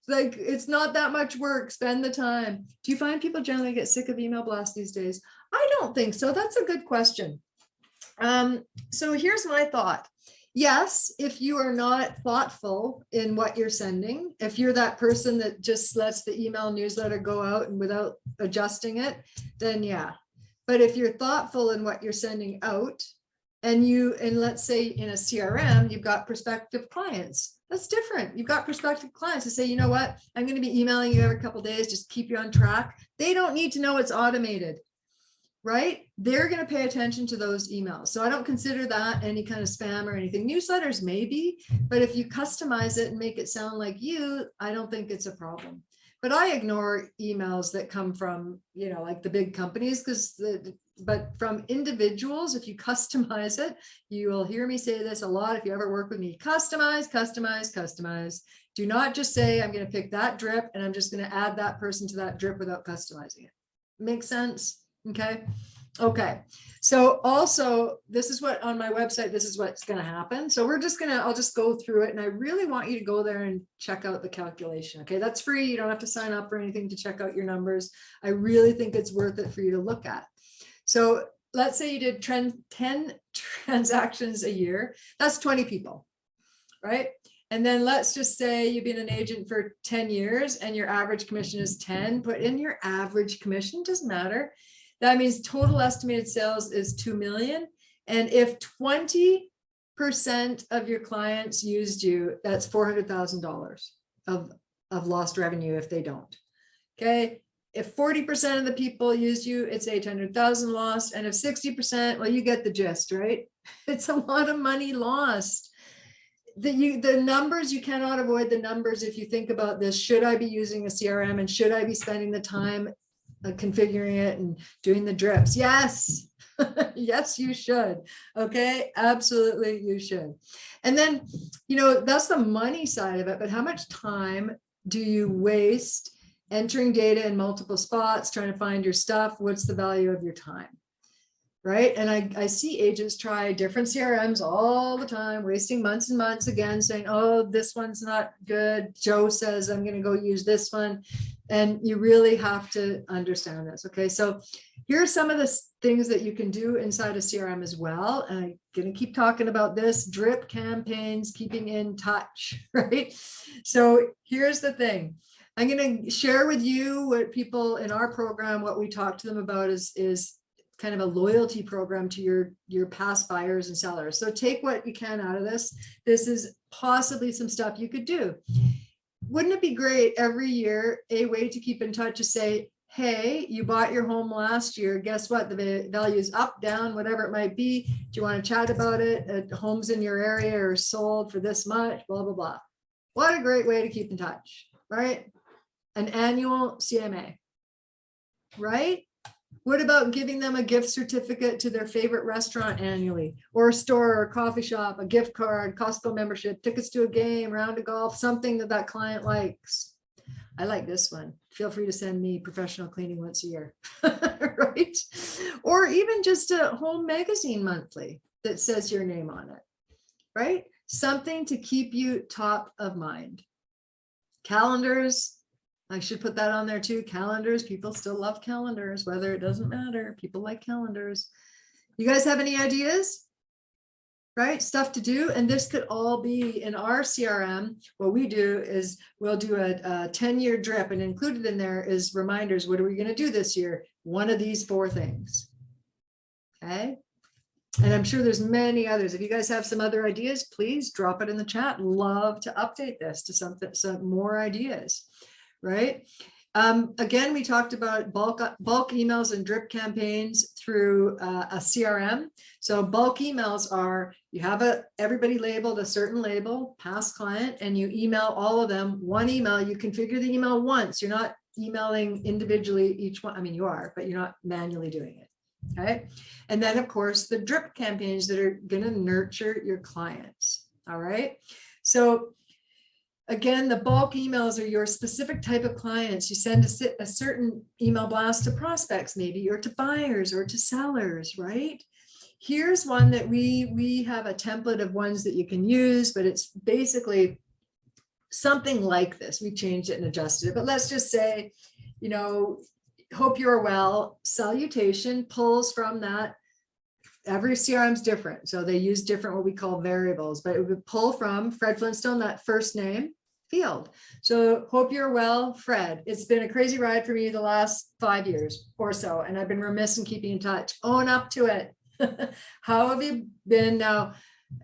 Like, it's not that much work. Spend the time. Do you find people generally get sick of email blasts these days? I don't think so. That's a good question. So here's my thought. Yes, if you are not thoughtful in what you're sending, if you're that person that just lets the email newsletter go out and without adjusting it, then yeah. But if you're thoughtful in what you're sending out, and let's say in a CRM, you've got prospective clients. That's different. You've got prospective clients to say, you know what, I'm going to be emailing you every couple of days, just keep you on track. They don't need to know it's automated, right? They're going to pay attention to those emails. So I don't consider that any kind of spam or anything. Newsletters maybe, but if you customize it and make it sound like you, I don't think it's a problem. But I ignore emails that come from, you know, like the big companies, but from individuals, if you customize it, you will hear me say this a lot. If you ever work with me, customize, customize, customize. Do not just say, I'm going to pick that drip and I'm just going to add that person to that drip without customizing it. Makes sense? Okay. Okay. So also, this is what on my website, this is what's going to happen. So I'll just go through it. And I really want you to go there and check out the calculation. Okay. That's free. You don't have to sign up or anything to check out your numbers. I really think it's worth it for you to look at. So let's say you did 10 transactions a year. That's 20 people, right? And then let's just say you've been an agent for 10 years and your average commission is 10. Put in your average commission, doesn't matter. That means total estimated sales is 2 million. And if 20% of your clients used you, that's $400,000 of lost revenue if they don't. Okay. If 40% of the people used you, it's 800,000 lost. And if 60%, well, you get the gist, right? It's a lot of money lost. The numbers, you cannot avoid the numbers. If you think about this, should I be using a CRM and should I be spending the time configuring it and doing the drips? Yes. Yes, you should. Okay, absolutely, you should. And then, that's the money side of it, but how much time do you waste entering data in multiple spots, trying to find your stuff? What's the value of your time? Right. And I see agents try different CRMs all the time, wasting months and months again, saying, oh, this one's not good. Joe says I'm going to go use this one. And you really have to understand this. Okay. So here are some of the things that you can do inside a CRM as well. And I'm going to keep talking about this: drip campaigns, keeping in touch. Right. So here's the thing. I'm going to share with you what people in our program, what we talk to them about is kind of a loyalty program to your past buyers and sellers. So take what you can out of this. This is possibly some stuff you could do. Wouldn't it be great every year, a way to keep in touch to say, hey, you bought your home last year. Guess what? The value is up, down, whatever it might be. Do you want to chat about it? Homes in your area are sold for this much, blah, blah, blah. What a great way to keep in touch, right? An annual CMA, right? What about giving them a gift certificate to their favorite restaurant annually, or a store or a coffee shop, a gift card, Costco membership, tickets to a game, round of golf, something that client likes? I like this one. Feel free to send me professional cleaning once a year, right? Or even just a home magazine monthly that says your name on it, right? Something to keep you top of mind. Calendars. I should put that on there too. Calendars. People still love calendars, whether it doesn't matter. People like calendars. You guys have any ideas? Right? Stuff to do. And this could all be in our CRM. What we do is we'll do a 10-year drip, and included in there is reminders. What are we going to do this year? One of these 4 things. Okay. And I'm sure there's many others. If you guys have some other ideas, please drop it in the chat. Love to update this to some more ideas. Right. Again, we talked about bulk emails and drip campaigns through a CRM. So bulk emails are, you have everybody labeled a certain label, past client, and you email all of them one email. You configure the email once. You're not emailing individually each one. I mean, you are, but you're not manually doing it. Okay. And then, of course, the drip campaigns that are going to nurture your clients. All right. So again, the bulk emails are your specific type of clients. You send a certain email blast to prospects, maybe, or to buyers or to sellers, right? Here's one that we have a template of ones that you can use, but it's basically something like this. We changed it and adjusted it, but let's just say, hope you're well. Salutation pulls from that. Every CRM is different, so they use different what we call variables, but it would pull from Fred Flintstone, that first name field. So hope you're well, Fred. It's been a crazy ride for me the last 5 years or so, and I've been remiss in keeping in touch. Own up to it. How have you been? Now,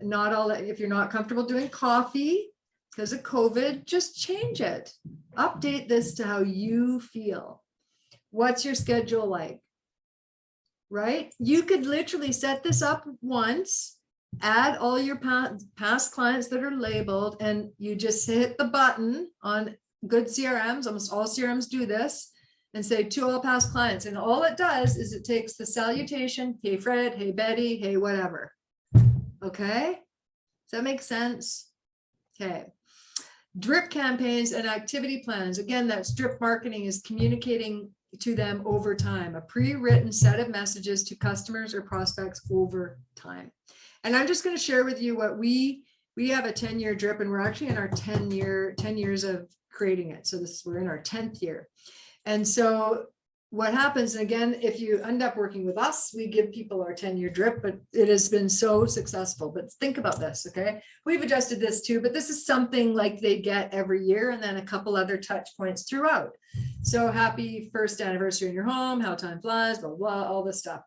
not all that, if you're not comfortable doing coffee because of COVID, just change it. Update this to how you feel. What's your schedule like? Right? You could literally set this up once, add all your past clients that are labeled, and you just hit the button on good CRMs. Almost all CRMs do this, and say to all past clients. And all it does is it takes the salutation, hey Fred, hey Betty, hey whatever. Okay. Does that make sense? Okay. Drip campaigns and activity plans. Again, that's drip marketing, is communicating to them over time, a pre-written set of messages to customers or prospects over time. And I'm just going to share with you what we have a 10-year drip, and we're actually in our 10 years of creating it. So we're in our 10th year. And so what happens, and again, if you end up working with us, we give people our 10-year drip, but it has been so successful. But think about this, okay? We've adjusted this too, but this is something like they get every year, and then a couple other touch points throughout. So happy first anniversary in your home, how time flies, blah, blah, all this stuff.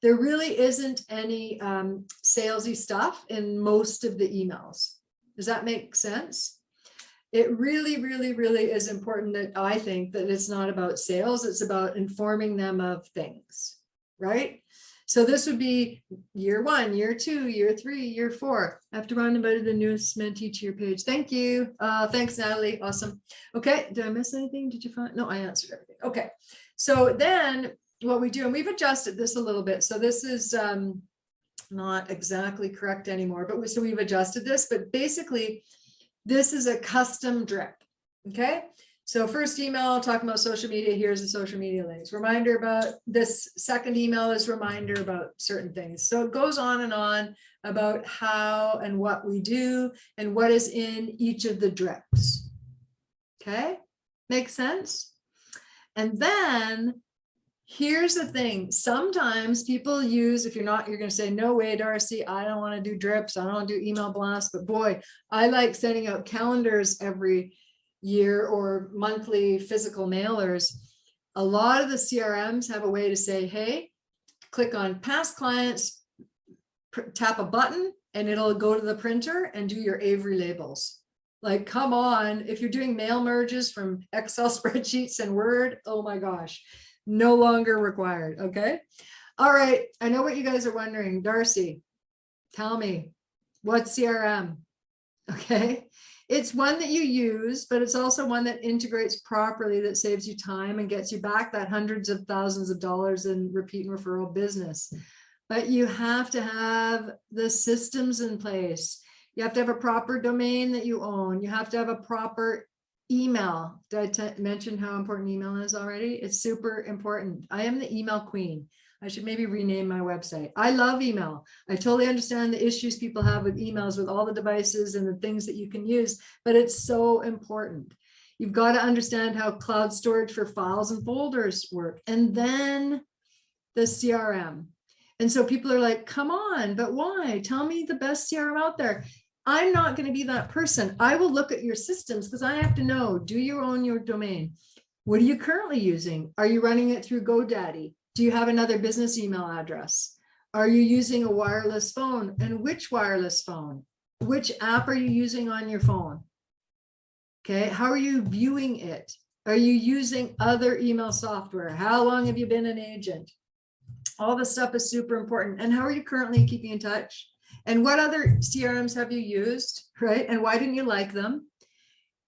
There really isn't any salesy stuff in most of the emails. Does that make sense? It really, really, really is important that I think that it's not about sales. It's about informing them of things, right? So this would be year 1, year 2, year 3, year 4. I have to run about the newest mentee to your page. Thank you. Thanks, Natalie. Awesome. Okay. Did I miss anything? Did you find? No, I answered everything. Okay. So then what we do, and we've adjusted this a little bit. So this is not exactly correct anymore, but so we've adjusted this, but basically this is a custom drip. Okay. So first email talking about social media, here's the social media links. Reminder about this. Second email is reminder about certain things. So it goes on and on about how and what we do and what is in each of the drips. Okay, makes sense? And then here's the thing. Sometimes people use, if you're going to say, no way, Darci, I don't want to do drips. I don't want to do email blasts, but boy, I like sending out calendars every year or monthly physical mailers. A lot of the CRMs have a way to say, hey, click on past clients, tap a button, and it'll go to the printer and do your Avery labels. Like, come on, if you're doing mail merges from Excel spreadsheets and Word, oh my gosh, no longer required. Okay. All right. I know what you guys are wondering. Darci, tell me, what's CRM? Okay. It's one that you use, but it's also one that integrates properly, that saves you time and gets you back that hundreds of thousands of dollars in repeat and referral business. But you have to have the systems in place. You have to have a proper domain that you own. You have to have a proper email. Did I mention how important email is already? It's super important. I am the email queen. I should maybe rename my website. I love email. I totally understand the issues people have with emails, with all the devices and the things that you can use, but it's so important. You've got to understand how cloud storage for files and folders work, and then the CRM. And so people are like, come on, but why? Tell me the best CRM out there. I'm not going to be that person. I will look at your systems because I have to know, do you own your domain? What are you currently using? Are you running it through GoDaddy? Do you have another business email address? Are you using a wireless phone? And which wireless phone? Which app are you using on your phone? Okay, how are you viewing it? Are you using other email software? How long have you been an agent? All this stuff is super important. And how are you currently keeping in touch? And what other CRMs have you used, right? And why didn't you like them?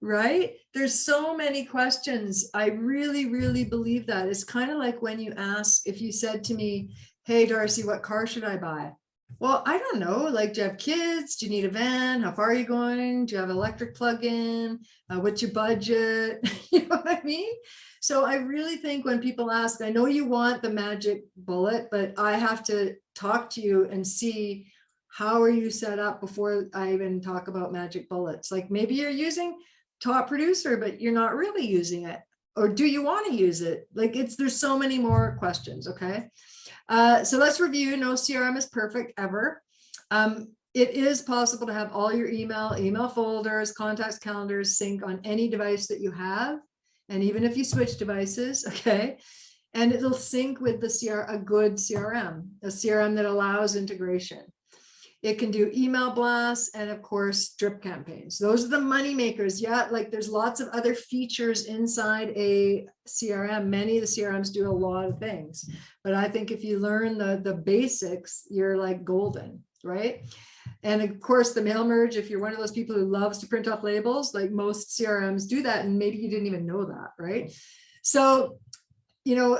Right? There's so many questions. I really, really believe that. It's kind of like when you ask, if you said to me, hey, Darci, what car should I buy? Well, I don't know. Like, do you have kids? Do you need a van? How far are you going? Do you have an electric plug-in? What's your budget? You know what I mean? So I really think when people ask, I know you want the magic bullet, but I have to talk to you and see how are you set up before I even talk about magic bullets. Like, maybe you're using Top Producer, but you're not really using it. Or do you want to use it? Like, there's so many more questions. Okay. So let's review. No CRM is perfect ever. It is possible to have all your email folders, contacts, calendars sync on any device that you have. And even if you switch devices, okay. And it'll sync with a good CRM, a CRM that allows integration. It can do email blasts and, of course, drip campaigns. Those are the money makers. Yeah, like there's lots of other features inside a CRM. Many of the CRMs do a lot of things, but I think if you learn the basics, you're like golden, right? And of course, the mail merge, if you're one of those people who loves to print off labels, like most CRMs do that, and maybe you didn't even know that, right? So, you know,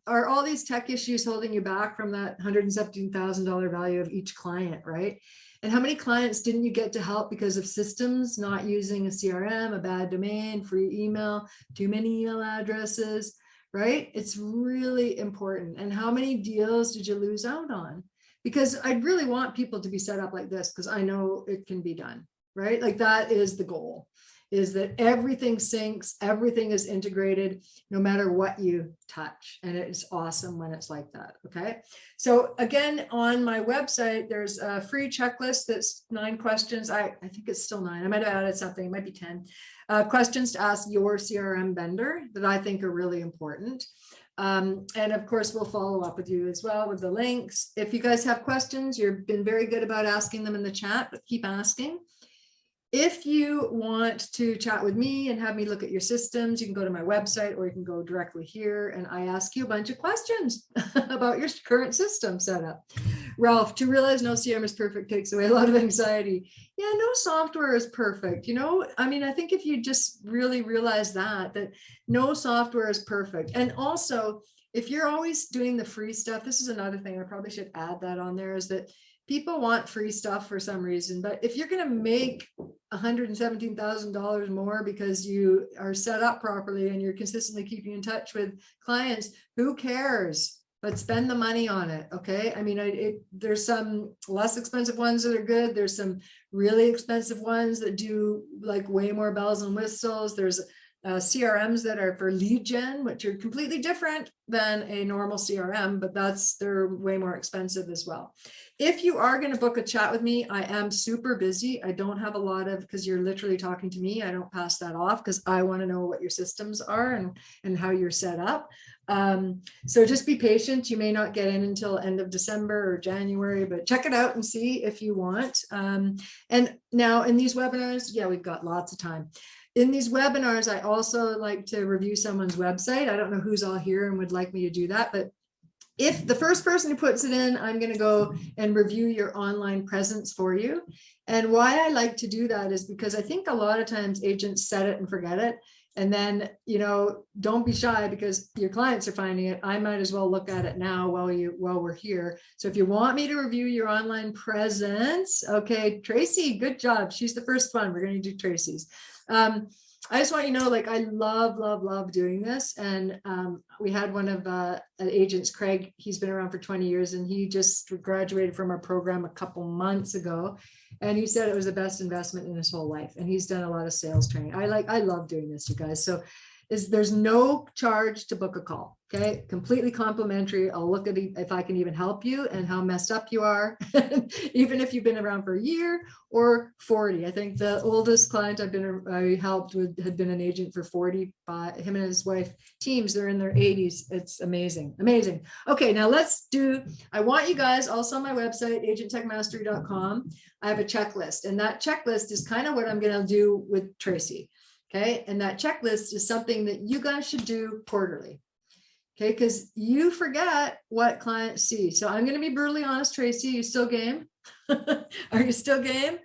are all these tech issues holding you back from that $117,000 value of each client, right? And how many clients didn't you get to help because of systems, not using a CRM, a bad domain, free email, too many email addresses, right? It's really important. And how many deals did you lose out on? Because I'd really want people to be set up like this, because I know it can be done, right? Like, that is the goal, is that everything syncs, everything is integrated, no matter what you touch. And it's awesome when it's like that, okay? So again, on my website, there's a free checklist that's 9 questions. I think it's still 9. I might have added something, it might be 10. Questions to ask your CRM vendor that I think are really important. And of course, we'll follow up with you as well with the links. If you guys have questions, you've been very good about asking them in the chat, but keep asking. If you want to chat with me and have me look at your systems, you can go to my website, or you can go directly here and I ask you a bunch of questions about your current system setup. Ralph, to realize no CRM is perfect takes away a lot of anxiety. Yeah, no software is perfect. You know, I mean, I think if you just really realize that no software is perfect. And also, if you're always doing the free stuff, this is another thing, I probably should add that on there, is that people want free stuff for some reason. But if you're going to make $117,000 more because you are set up properly and you're consistently keeping in touch with clients, who cares? But spend the money on it. Okay. I mean, there's some less expensive ones that are good. There's some really expensive ones that do like way more bells and whistles. There's CRMs that are for lead gen, which are completely different than a normal CRM, but they're way more expensive as well. If you are going to book a chat with me, I am super busy. I don't have a lot of, because you're literally talking to me. I don't pass that off because I want to know what your systems are and how you're set up. So just be patient. You may not get in until end of December or January, but check it out and see if you want. And now in these webinars, yeah, we've got lots of time. In these webinars, I also like to review someone's website. I don't know who's all here and would like me to do that, but if the first person who puts it in, I'm going to go and review your online presence for you. And why I like to do that is because I think a lot of times agents set it and forget it. And then, you know, don't be shy because your clients are finding it. I might as well look at it now while we're here. So if you want me to review your online presence, okay, Tracy, good job. She's the first one. We're going to do Tracy's. I just want you to know, like, I love doing this. And we had one of agents, Craig, he's been around for 20 years and he just graduated from our program a couple months ago. And he said it was the best investment in his whole life. And he's done a lot of sales training. I love doing this, you guys. So there's no charge to book a call. Okay. Completely complimentary. I'll look at if I can even help you and how messed up you are, even if you've been around for a year or 40. I think the oldest client I helped with had been an agent for 40. Him and his wife teams, they're in their 80s. It's amazing. Amazing. Okay. Now I want you guys also on my website, agenttechmastery.com. I have a checklist, and that checklist is kind of what I'm going to do with Tracy. Okay. And that checklist is something that you guys should do quarterly. Okay. Because you forget what clients see. So I'm going to be brutally honest, Tracy, you still game? Are you still game?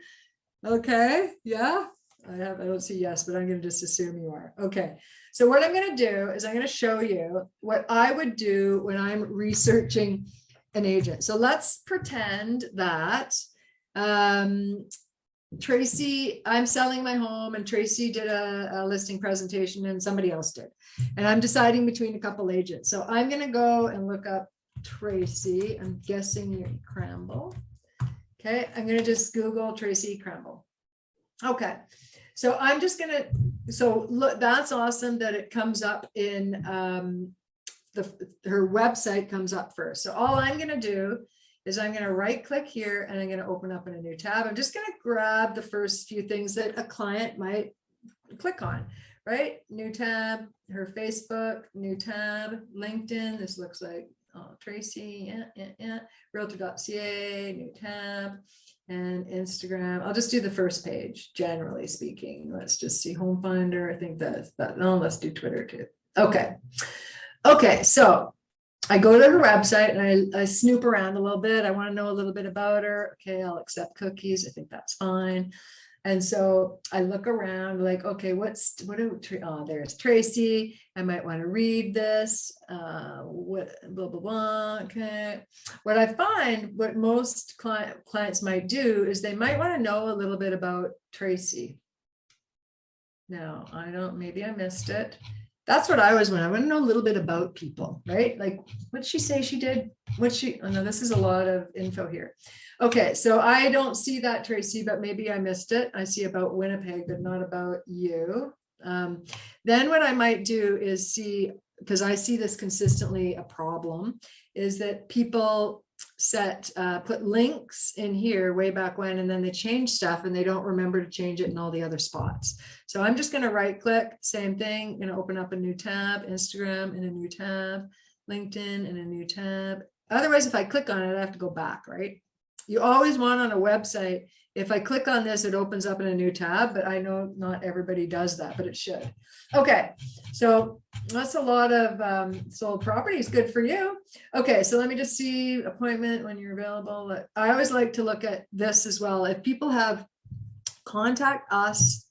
Okay. Yeah. I don't see yes, but I'm going to just assume you are. Okay. So what I'm going to do is I'm going to show you what I would do when I'm researching an agent. So let's pretend that, Tracy, I'm selling my home and Tracy did a listing presentation and somebody else did. And I'm deciding between a couple agents. So I'm going to go and look up Tracy. I'm guessing you're Cramble. Okay. I'm going to just Google Tracy Cramble. Okay. So I'm just going to, look, that's awesome that it comes up in her website comes up first. So all I'm going to do is I'm going to right click here and I'm going to open up in a new tab. I'm just going to grab the first few things that a client might click on, right? New tab, her Facebook, new tab, LinkedIn. This looks like Tracy, realtor.ca, new tab, and Instagram. I'll just do the first page, generally speaking. Let's just see Home Finder. I think that's that. No, let's do Twitter too. Okay. Okay. So I go to her website and I snoop around a little bit. I want to know a little bit about her. Okay, I'll accept cookies. I think that's fine. And so I look around like, okay, there's Tracy. I might want to read this. Blah, blah, blah. Okay. What I find, what most clients might do is they might want to know a little bit about Tracy. Now, maybe I missed it. That's what I always want. I want to know a little bit about people, right? Like, what did she say she did? Oh no, this is a lot of info here. Okay, so I don't see that, Tracy, but maybe I missed it. I see about Winnipeg, but not about you. Then what I might do is see, because I see this consistently a problem, is that people put links in here way back when, and then they change stuff and they don't remember to change it in all the other spots. So I'm just going to right click, same thing, going to open up a new tab, Instagram in a new tab, LinkedIn in a new tab. Otherwise, if I click on it, I have to go back, right? You always want on a website, if I click on this, it opens up in a new tab, but I know not everybody does that, but it should. Okay, so that's a lot of sold properties. Good for you. Okay, so let me just see appointment when you're available. I always like to look at this as well. If people have contact us,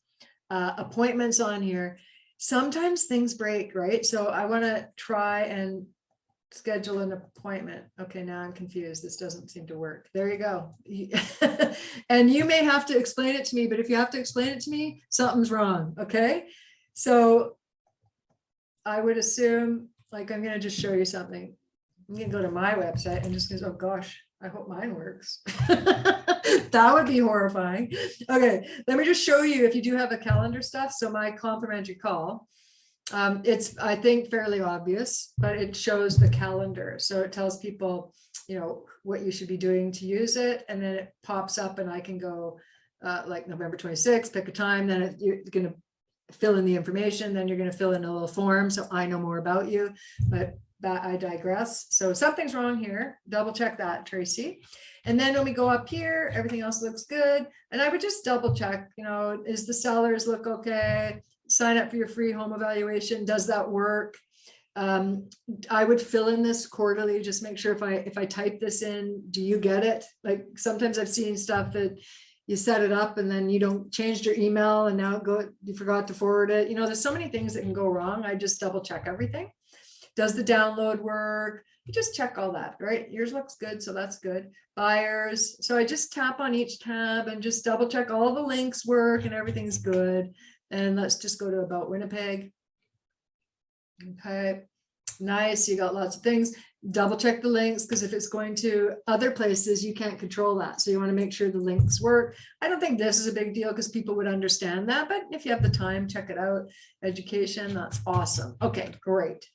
appointments on here, sometimes things break, right? So I want to try and schedule an appointment. Okay, now I'm confused. This doesn't seem to work. There you go. And you may have to explain it to me, but if you have to explain it to me, something's wrong. Okay. So I would assume, like, I'm going to just show you something. I'm going to go to my website and just go, oh gosh, I hope mine works. That would be horrifying. Okay, let me just show you if you do have a calendar stuff. So my complimentary call, it's, I think, fairly obvious, but it shows the calendar. So it tells people, you know, what you should be doing to use it. And then it pops up and I can go like November 26th, pick a time, then you're going to fill in the information, then you're going to fill in a little form so I know more about you, but I digress. So something's wrong here. Double check that, Tracy. And then when we go up here, everything else looks good. And I would just double check, you know, is the sellers look okay? Sign up for your free home evaluation. Does that work? I would fill in this quarterly, just make sure if I type this in, do you get it? Like sometimes I've seen stuff that you set it up and then you don't change your email and now you forgot to forward it. You know, there's so many things that can go wrong. I just double check everything. Does the download work? You just check all that, right? Yours looks good, so that's good. Buyers. So I just tap on each tab and just double check all the links work and everything's good. And let's just go to About Winnipeg. Okay, nice. You got lots of things. Double check the links, because if it's going to other places, you can't control that. So you want to make sure the links work. I don't think this is a big deal because people would understand that, but if you have the time, check it out. Education, that's awesome. Okay, great.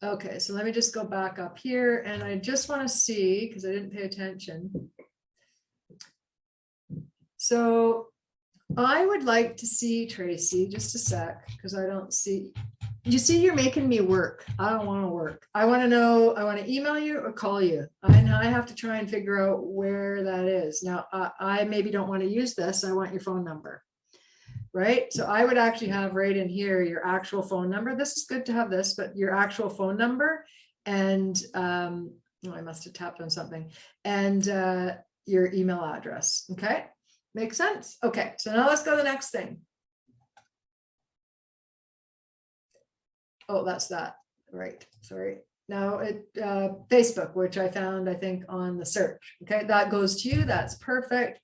Okay, so let me just go back up here and I just want to see, because I didn't pay attention. So I would like to see, Tracy, just a sec, because I don't see, you see, you're making me work. I don't want to work. I want to know, I want to email you or call you. And I have to try and figure out where that is. Now, I maybe don't want to use this. I want your phone number. Right? So I would actually have right in here your actual phone number. This is good to have this, but your actual phone number and oh, I must have tapped on something, and your email address. Okay, makes sense. Okay, so now let's go to the next thing. Oh, that's that. Right. Sorry. Now Facebook, which I found, I think, on the search. Okay, that goes to you. That's perfect.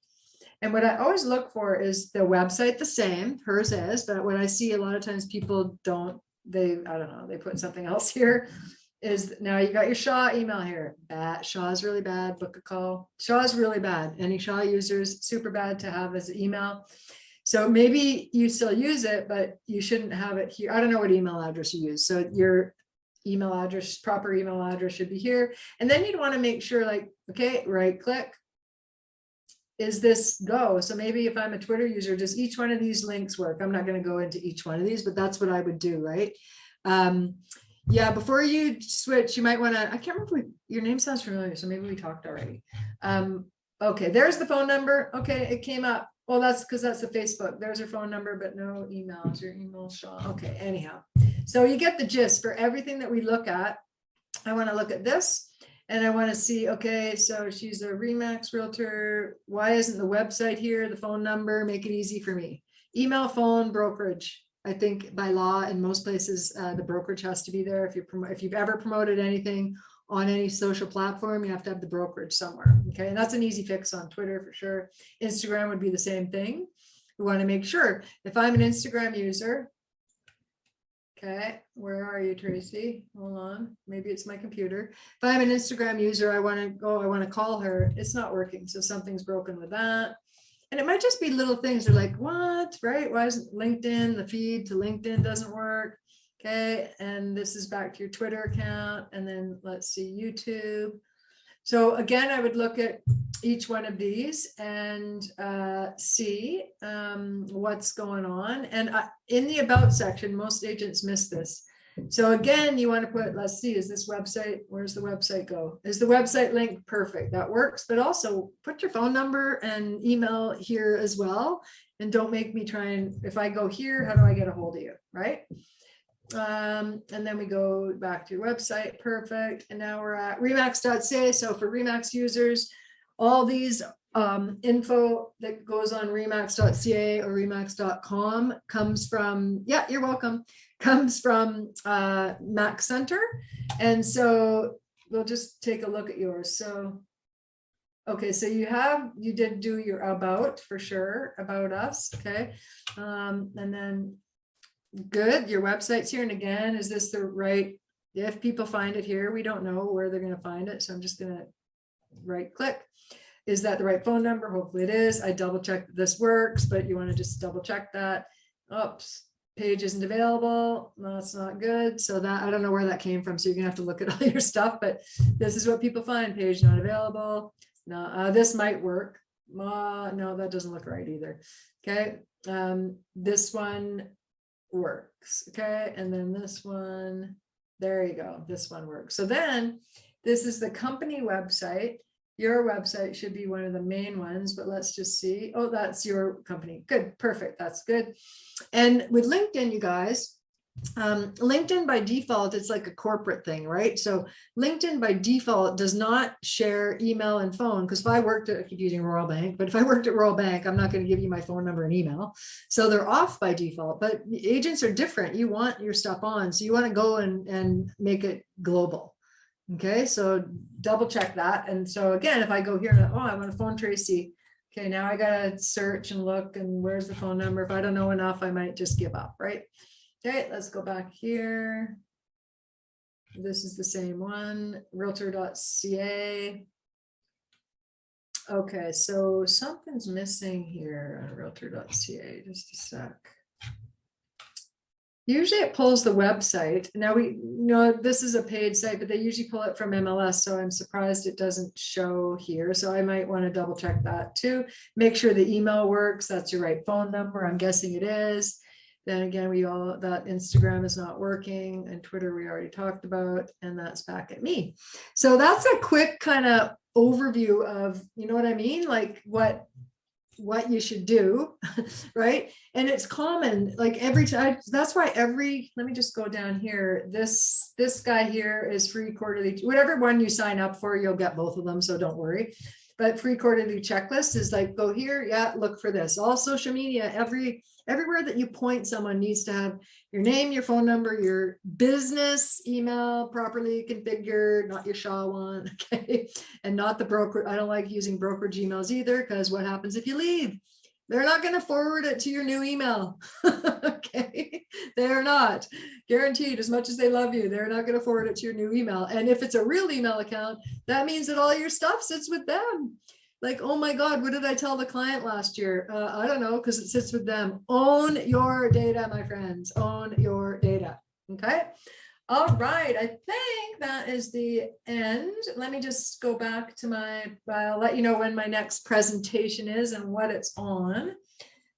And what I always look for is the website the same, hers is, but what I see a lot of times people don't, I don't know, they put something else here, is now you got your Shaw email here. Shaw is really bad, book a call. Shaw is really bad. Any Shaw users, super bad to have as an email. So maybe you still use it, but you shouldn't have it here. I don't know what email address you use. So your email address, proper email address should be here. And then you'd want to make sure, like, okay, right click. Is this go? So maybe if I'm a Twitter user, does each one of these links work? I'm not going to go into each one of these, but that's what I would do, right? Yeah, before you switch, you might want to, I can't remember, your name sounds familiar, so maybe we talked already. Okay, there's the phone number. Okay, it came up. Well, that's because that's the Facebook. There's her phone number, but no emails. Your email, Shaw. Okay, anyhow. So you get the gist. For everything that we look at, I want to look at this. And I want to see, okay, so she's a Remax realtor. Why isn't the website here? The phone number, make it easy for me. Email, phone, brokerage. I think by law in most places, the brokerage has to be there. If you've ever promoted anything on any social platform, you have to have the brokerage somewhere. Okay, and that's an easy fix on Twitter for sure. Instagram would be the same thing. We want to make sure if I'm an Instagram user. Okay, where are you, Tracy? Hold on, maybe it's my computer. If I'm an Instagram user, I want to call her. It's not working, so something's broken with that. And it might just be little things. They're like, what, right? Why isn't LinkedIn, the feed to LinkedIn doesn't work? Okay, and this is back to your Twitter account. And then let's see, YouTube. So again, I would look at each one of these and see what's going on. And in the About section, most agents miss this. So again, you want to put, let's see, is this website, where's the website go? Is the website link perfect? That works, but also put your phone number and email here as well. And don't make me try and, if I go here, how do I get a hold of you, right? And then we go back to your website. Perfect. And now we're at remax.ca. So for Remax users, all these info that goes on remax.ca or remax.com comes from, yeah, you're welcome, comes from Mac Center. And so we'll just take a look at yours. So, okay, so you did do your about for sure, about us, okay. And then, good, your website's here. And again, is this the right, if people find it here, we don't know where they're gonna find it. So I'm just gonna right click. Is that the right phone number? Hopefully it is. I double check that this works, but you wanna just double check that. Oops. Page isn't available. No, that's not good. So that, I don't know where that came from. So you're gonna have to look at all your stuff, but this is what people find. Page not available. No, this might work. No, that doesn't look right either. Okay. This one works. Okay. And then this one, there you go. This one works. So then this is the company website. Your website should be one of the main ones, but let's just see. Oh, that's your company. Good, perfect. That's good. And with LinkedIn, you guys, LinkedIn by default, it's like a corporate thing, right? So LinkedIn by default does not share email and phone, because if I worked at, I keep using Royal Bank, but if I worked at Royal Bank, I'm not going to give you my phone number and email. So they're off by default, but agents are different. You want your stuff on, so you want to go and make it global. Okay, so double check that. And so again, if I go here, oh, I want to phone Tracy. Okay, now I gotta search and look, and where's the phone number? If I don't know enough, I might just give up, right? Okay, let's go back here. This is the same one, realtor.ca. Okay, so something's missing here on realtor.ca, just a sec. Usually it pulls the website. Now we know this is a paid site, but they usually pull it from MLS. So I'm surprised it doesn't show here. So I might want to double check that too. Make sure the email works. That's your right phone number. I'm guessing it is. Then again, that Instagram is not working, and Twitter we already talked about, and that's back at me. So that's a quick kind of overview of, you know what I mean? Like what you should do, right? And it's common, like every time. That's why let me just go down here. This guy here is free quarterly. Whatever one you sign up for, you'll get both of them, so don't worry. But free quarterly checklist is like, go here, yeah, look for this. All social media, everywhere that you point someone needs to have your name, your phone number, your business email properly configured, not your Shaw one, okay? And not the broker. I don't like using brokerage emails either, because what happens if you leave? They're not going to forward it to your new email. Okay, they're not guaranteed. As much as they love you, they're not going to forward it to your new email. And if it's a real email account, that means that all your stuff sits with them. Like, oh my God, what did I tell the client last year? I don't know, because it sits with them. Own your data, my friends. Own your data. Okay. All right. I think that is the end. Let me just go back to I'll let you know when my next presentation is and what it's on.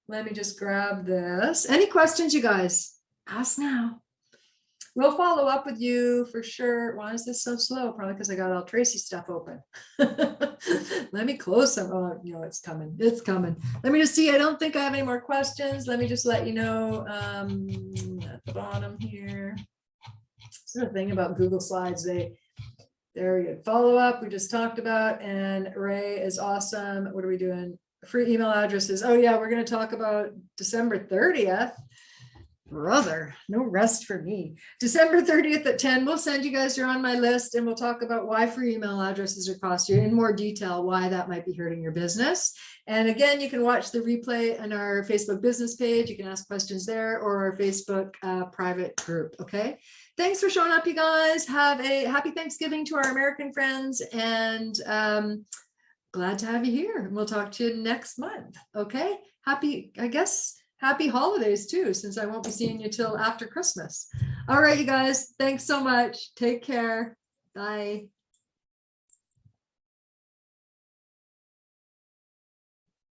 Let me just grab this. Any questions, you guys? Ask now. We'll follow up with you for sure. Why is this so slow? Probably because I got all Tracy stuff open. Let me close some. Oh, you know, it's coming. It's coming. Let me just see. I don't think I have any more questions. Let me just let you know at the bottom here. This is the thing about Google Slides. There we go. Follow up. We just talked about, and Ray is awesome. What are we doing? Free email addresses. Oh yeah, we're going to talk about December 30th. Brother, no rest for me. December 30th at 10, we'll send you guys, you're on my list, and we'll talk about why free email addresses are cost you in more detail, why that might be hurting your business. And again, you can watch the replay on our Facebook business page. You can ask questions there, or our Facebook private group. Okay. Thanks for showing up, you guys. Have a happy Thanksgiving to our American friends, and glad to have you here. We'll talk to you next month. Okay. Happy holidays too, since I won't be seeing you till after Christmas. All right, you guys, thanks so much. Take care. Bye.